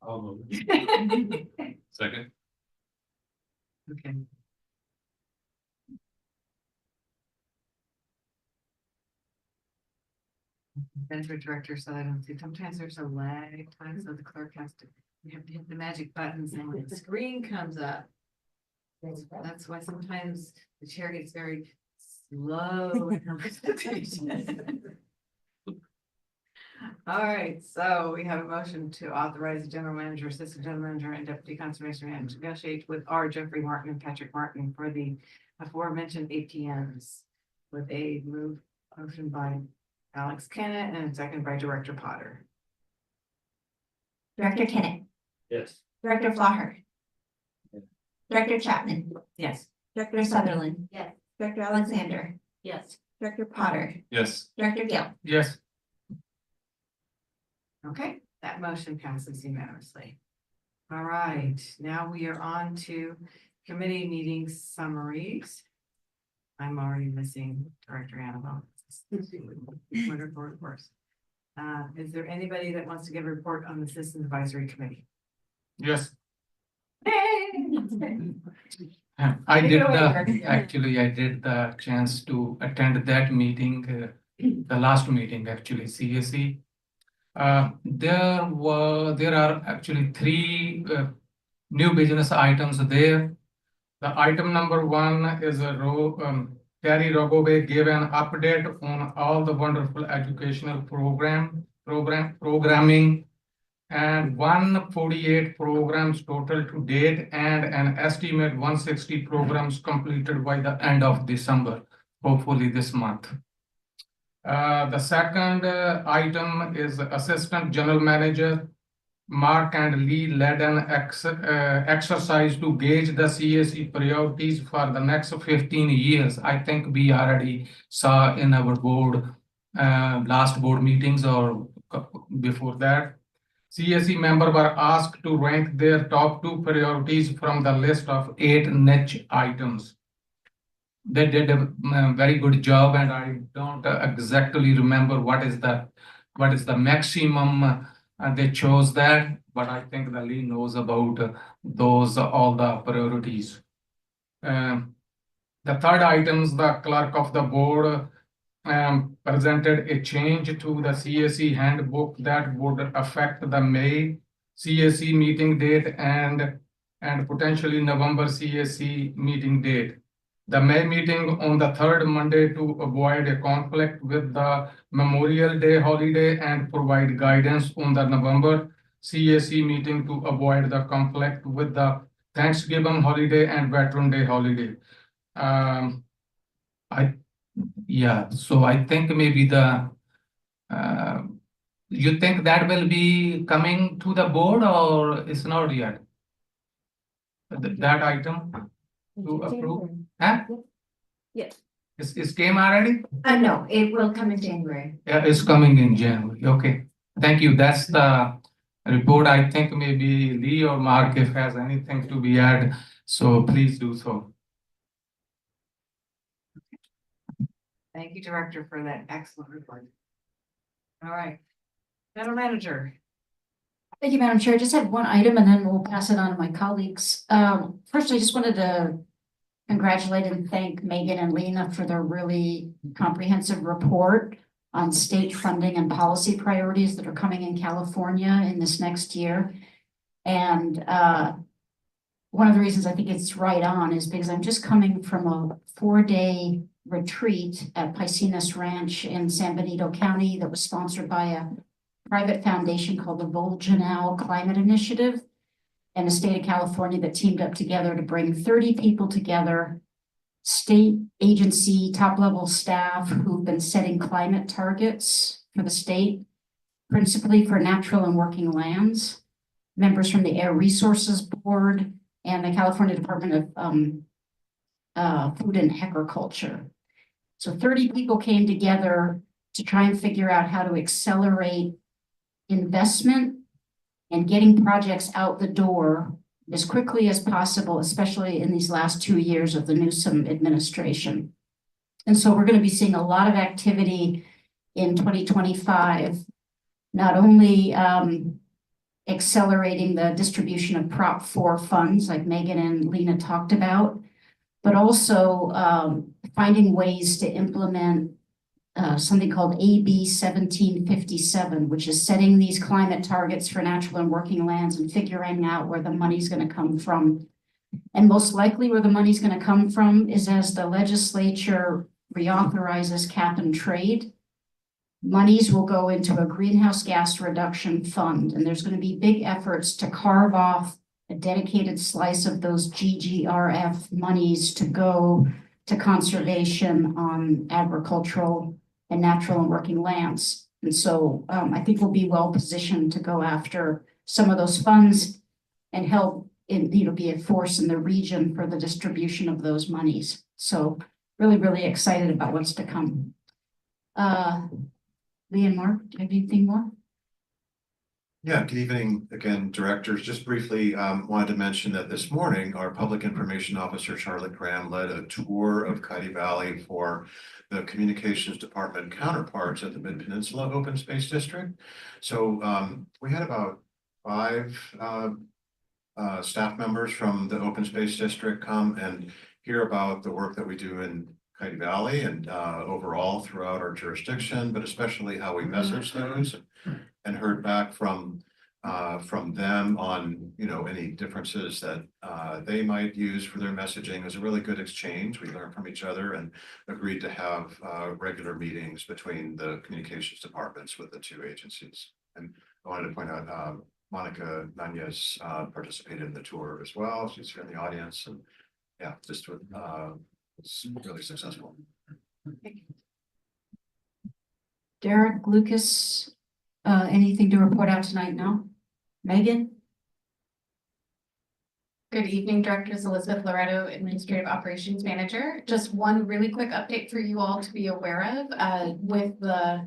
I'll move. Second. Okay. Benefit director, so I don't see, sometimes there's a lag time, so the clerk has to, we have to hit the magic buttons and when the screen comes up. That's why sometimes the chair gets very slow in her presentation. All right, so we have a motion to authorize the general manager, assistant general manager, and deputy conservation manager to negotiate with R. Jeffrey Martin and Patrick Martin for the aforementioned APNs with a motion by Alex Kennett and a second by Director Potter. Director Kenneth, Yes. Director Flaher. Director Chapman, Yes. Director Sutherland. Yes. Director Alexander, Yes. Director Potter, Yes. Director Gill. Yes. Okay, that motion passes unanimously. All right, now we are on to committee meeting summaries. I'm already missing Director Annabelle. Wonderful, of course. Is there anybody that wants to give a report on the Citizens Advisory Committee? Yes. Hey! I Take it did away, actually, I did the chance to attend that meeting, the last meeting, actually, CAC. There are actually 3 new business items there. The item number 1 is a Terry Rogobe gave an update on all the wonderful educational programming and 148 programs total to date and an estimate 160 programs completed by the end of December, hopefully this month. The second item is Assistant General Manager Mark and Lee led an exercise to gauge the CAC priorities for the next 15 years. I think we already saw in our board, last board meetings or before that. CAC members were asked to rank their top 2 priorities from the list of 8 niche items. They did a very good job, and I don't exactly remember what is the maximum they chose that, but I think the Lee knows about those all the priorities. The third items, the clerk of the board presented a change to the CAC handbook that would affect the May CAC meeting date and potentially November CAC meeting date. The May meeting on the 3rd Monday to avoid a conflict with the Memorial Day holiday and provide guidance on the November CAC meeting to avoid the conflict with the Thanksgiving holiday and Veteran Day holiday. So I think maybe you think that will be coming to the board or it's not yet? That item to approve? Huh? Yes. It's came already? No, it will come in January. Yeah, it's coming in January. Okay. Thank you. That's the report. I think maybe Lee or Mark, if has anything to be added, so please do so. Thank you, Director, for that excellent report. All right. General Manager. Thank you, Madam Chair. I just have one item and then we'll pass it on to my colleagues. First, I just wanted to congratulate and thank Megan and Lena for their really comprehensive report on state funding and policy priorities that are coming in California in this next year. And one of the reasons I think it's right on is because I'm just coming from a 4-day retreat at Piscinas Ranch in San Benito County that was sponsored by a private foundation called the Volgenau Climate Initiative and the state of California that teamed up together to bring 30 people together, state agency, top-level staff who've been setting climate targets for the state, principally for natural and working lands, members from the Air Resources Board and the California Department of Food and Agriculture. So 30 people came together to try and figure out how to accelerate investment and getting projects out the door as quickly as possible, especially in these last 2 years of the Newsom administration. And so we're going to be seeing a lot of activity in 2025, not only accelerating the distribution of Prop 4 funds like Megan and Lena talked about, but also finding ways to implement something called AB 1757, which is setting these climate targets for natural and working lands and figuring out where the money's going to come from. And most likely where the money's going to come from is as the legislature reauthorizes cap and trade, monies will go into a greenhouse gas reduction fund. And there's going to be big efforts to carve off a dedicated slice of those GGRF monies to go to conservation on agricultural and natural and working lands. And so I think we'll be well positioned to go after some of those funds and help be a force in the region for the distribution of those monies. So really, really excited about what's to come. Lee and Mark, do you have anything more? Yeah, good evening again, directors. Just briefly wanted to mention that this morning, our public information officer, Charlotte Graham, led a tour of Cuydy Valley for the communications department counterparts at the Mid-Peninsula Open Space District. So we had about 5 staff members from the Open Space District come and hear about the work that we do in Cuydy Valley and overall throughout our jurisdiction, but especially how we message those, and heard back from from them on, any differences that they might use for their messaging. It was a really good exchange. We learned from each other and agreed to have regular meetings between the communications departments with the two agencies. And I wanted to point out, Monica Nunez participated in the tour as well. She's here in the audience, and yeah, just it's really successful. Derek, Lucas, anything to report out tonight? No? Megan? Good evening, Directors. Elizabeth Loretto, Administrative Operations Manager. Just one really quick update for you all to be aware of, with the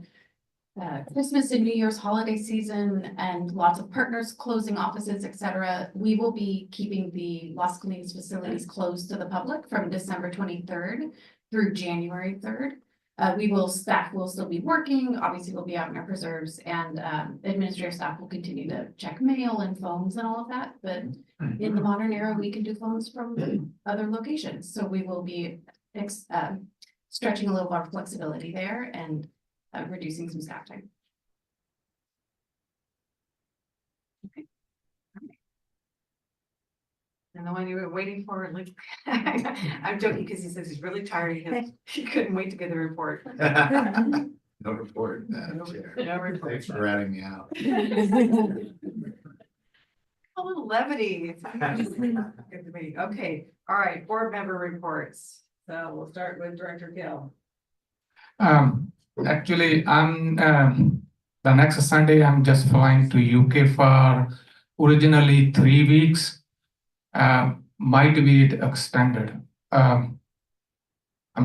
Christmas and New Year's holiday season and lots of partners closing offices, etc. We will be keeping the Las Colinas facilities closed to the public from December 23rd through January 3rd. Staff will still be working, obviously we'll be out in our preserves, and administrative staff will continue to check mail and phones and all of that, but in the modern era, we can do phones from other locations, so we will be stretching a little more flexibility there and reducing some staff time. And the one you were waiting for, like, I'm joking because he says he's really tired because he couldn't wait to get the report. No report. No report. Thanks for ratting me out. A little levity. It's good to me. Okay, all right, board member reports. So we'll start with Director Gill. Actually, I'm the next Sunday, I'm just flying to UK for originally 3 weeks. Might be extended. I'm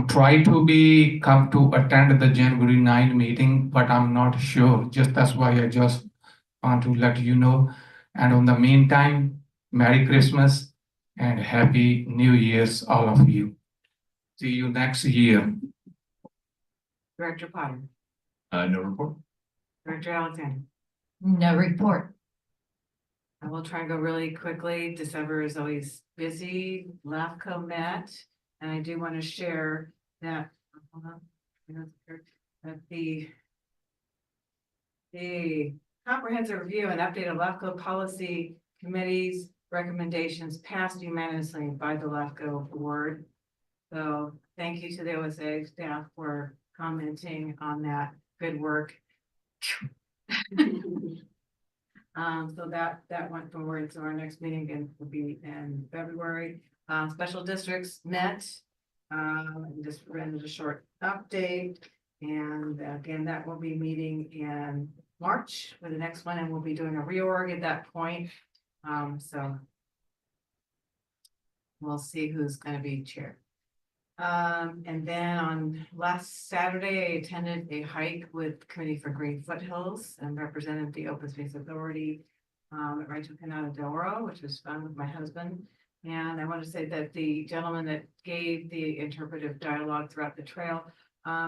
trying to come to attend the January 9 meeting, but I'm not sure. Just that's why I just want to let you know. And in the meantime, Merry Christmas and Happy New Year's, all of you. See you next year. Director Potter. No report. Director Alexander. No report. I will try and go really quickly. December is always busy. LAFCO met, and I do want to share that. Hold on. That the comprehensive review and update of LAFCO policy committee's recommendations passed unanimously by the LAFCO board. So thank you to the OSA staff for commenting on that. Good work. So that went forward. So our next meeting again will be in February. Special districts met. Just rendered a short update. And again, that will be meeting in March for the next one, and we'll be doing a reorg at that point. So we'll see who's going to be chair. And then on last Saturday, I attended a hike with Committee for Green Foothills and represented the Open Space Authority at Rancho Canada del Oro, which was fun with my husband. And I want to say that the gentleman that gave the interpretive dialogue throughout the trail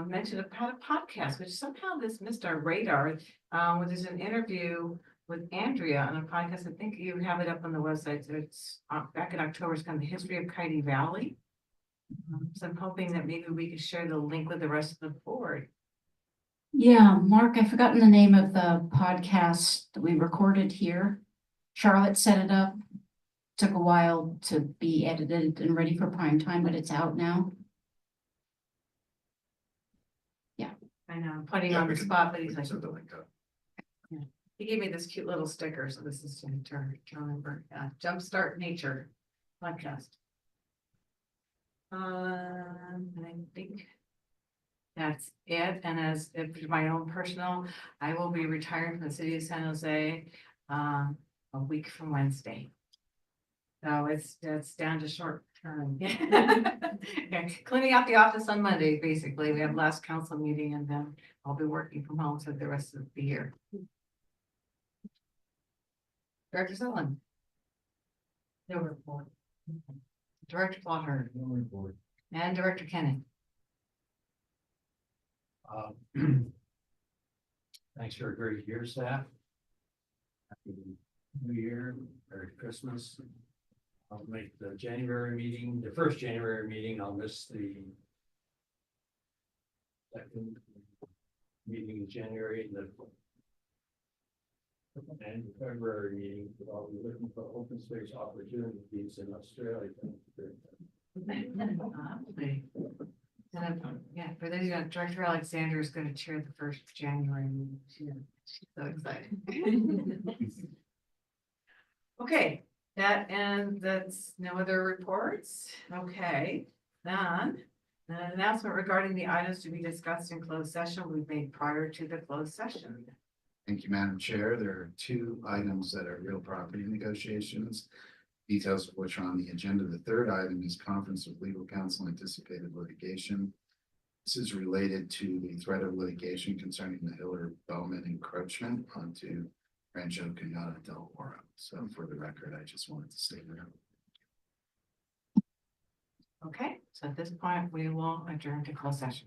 mentioned about a podcast, which somehow this missed our radar. Where there's an interview with Andrea on a podcast. I think you have it up on the website. So it's back in October. It's kind of the history of Coyote Valley. So I'm hoping that maybe we could share the link with the rest of the board. Yeah, Mark, I've forgotten the name of the podcast that we recorded here. Charlotte set it up. Took a while to be edited and ready for prime time, but it's out now. Yeah. I know, I'm putting on the spot, but he's like. Yeah. He gave me this cute little sticker, so this is to remember. Jumpstart Nature podcast. And I think that's it. And as if my own personal, I will be retiring from the city of San Jose a week from Wednesday. So it's down to short term. Yeah, cleaning out the office on Monday, basically. We have last council meeting and then I'll be working from home for the rest of the year. Director Sullivan. No report. Director Potter. No report. And Director Kenny. Thanks for a great year, staff. Happy New Year, Merry Christmas. I'll make the January meeting, the first January meeting. I'll miss the second meeting in January, the And the February meeting, we'll be looking for open space opportunities in Australia. Yeah, for those, Director Alexander is gonna chair the first January meeting. She's so excited. Okay, that's no other reports. Okay, then. An announcement regarding the items to be discussed in closed session we've made prior to the closed session. Thank you, Madam Chair. There are two items that are real property negotiations, details of which are on the agenda. The third item is conference with legal counsel anticipated litigation. This is related to the threat of litigation concerning the Hiller Bowman encroachment onto Rancho Cañada del Oro. So for the record, I just wanted to state that. Okay, so at this point, we will adjourn to closed session.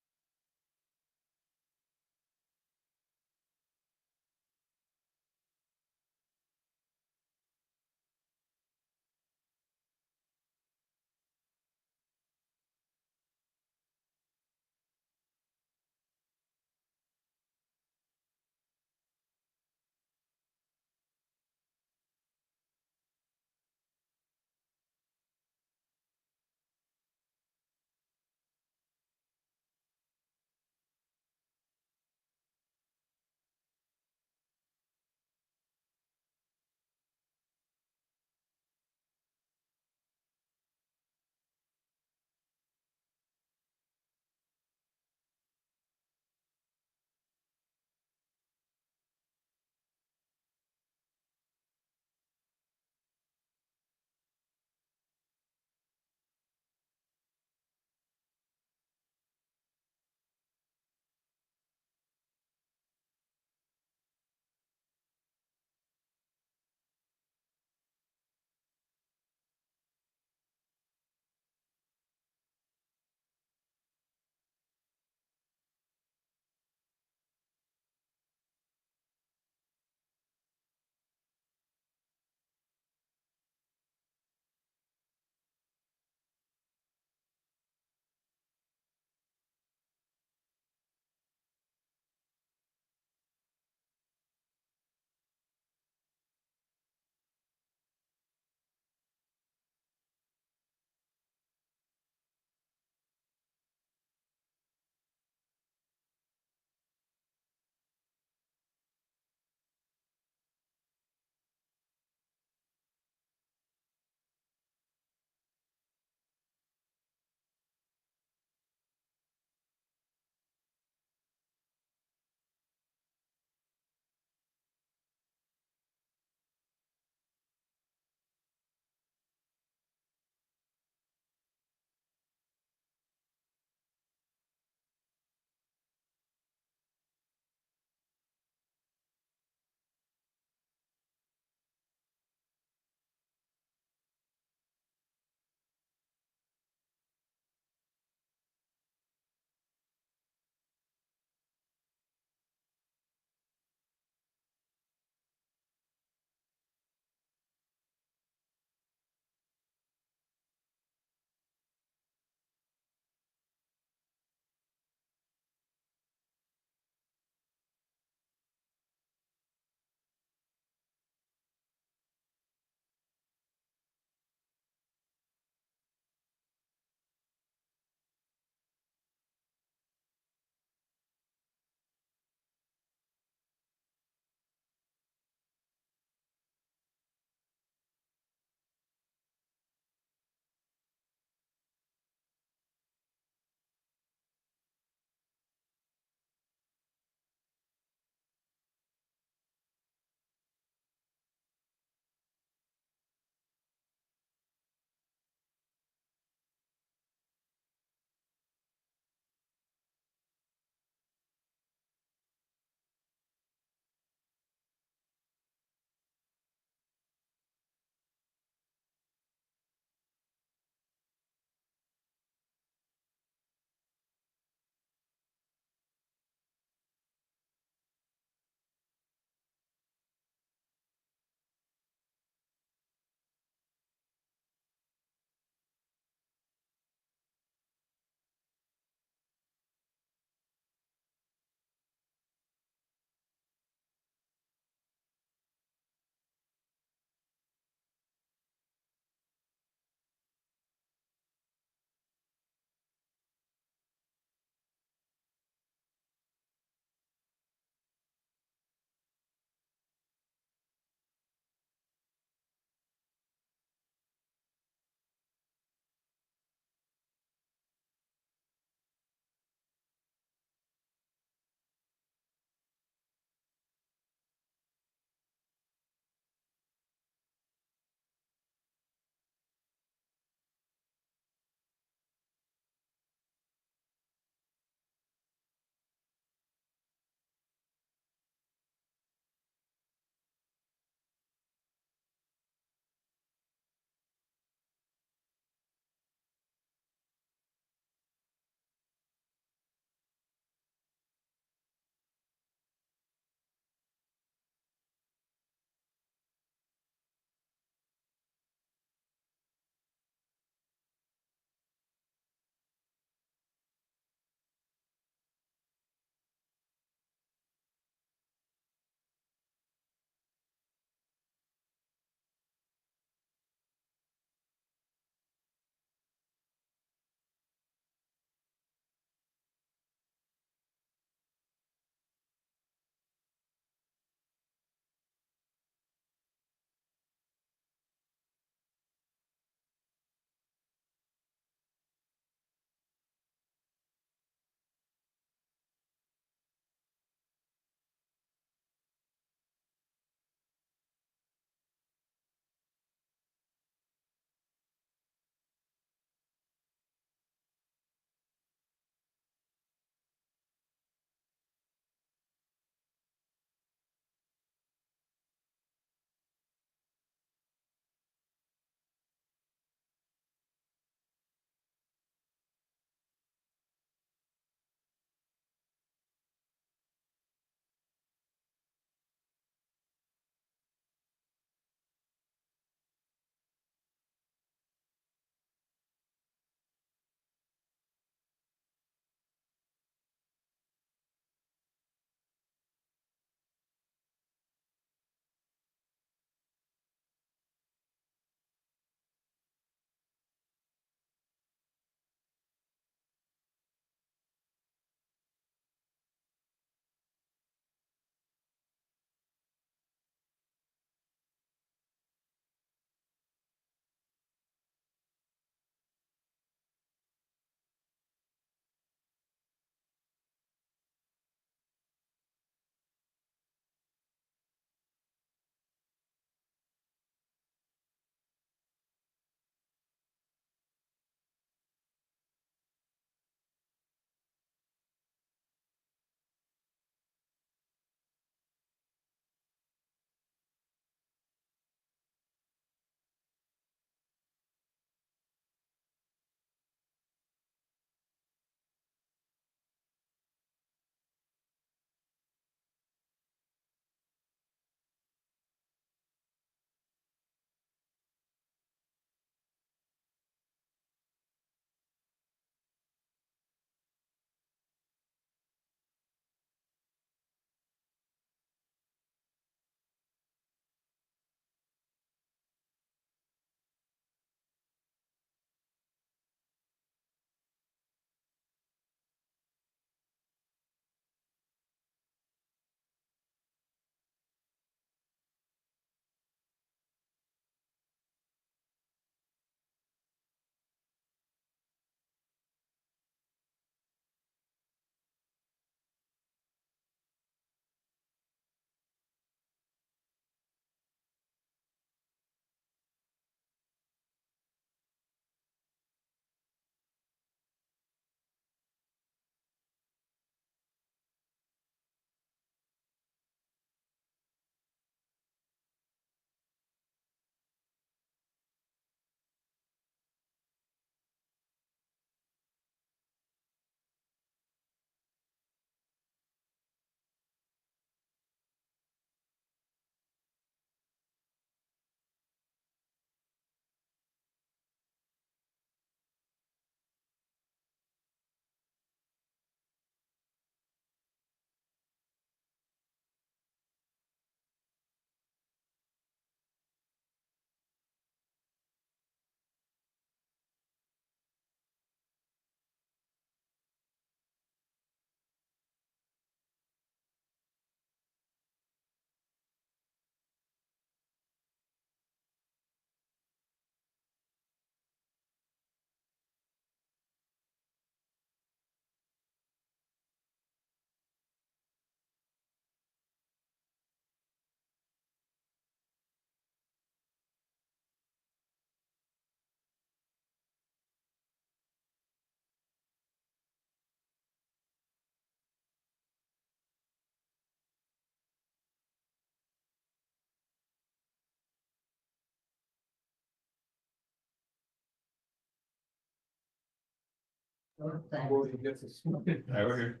Over here.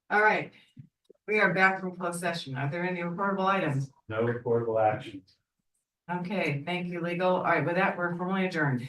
All right. We are back from closed session. Are there any reportable items? No reportable actions. Okay, thank you, legal. All right, with that, we're formally adjourned.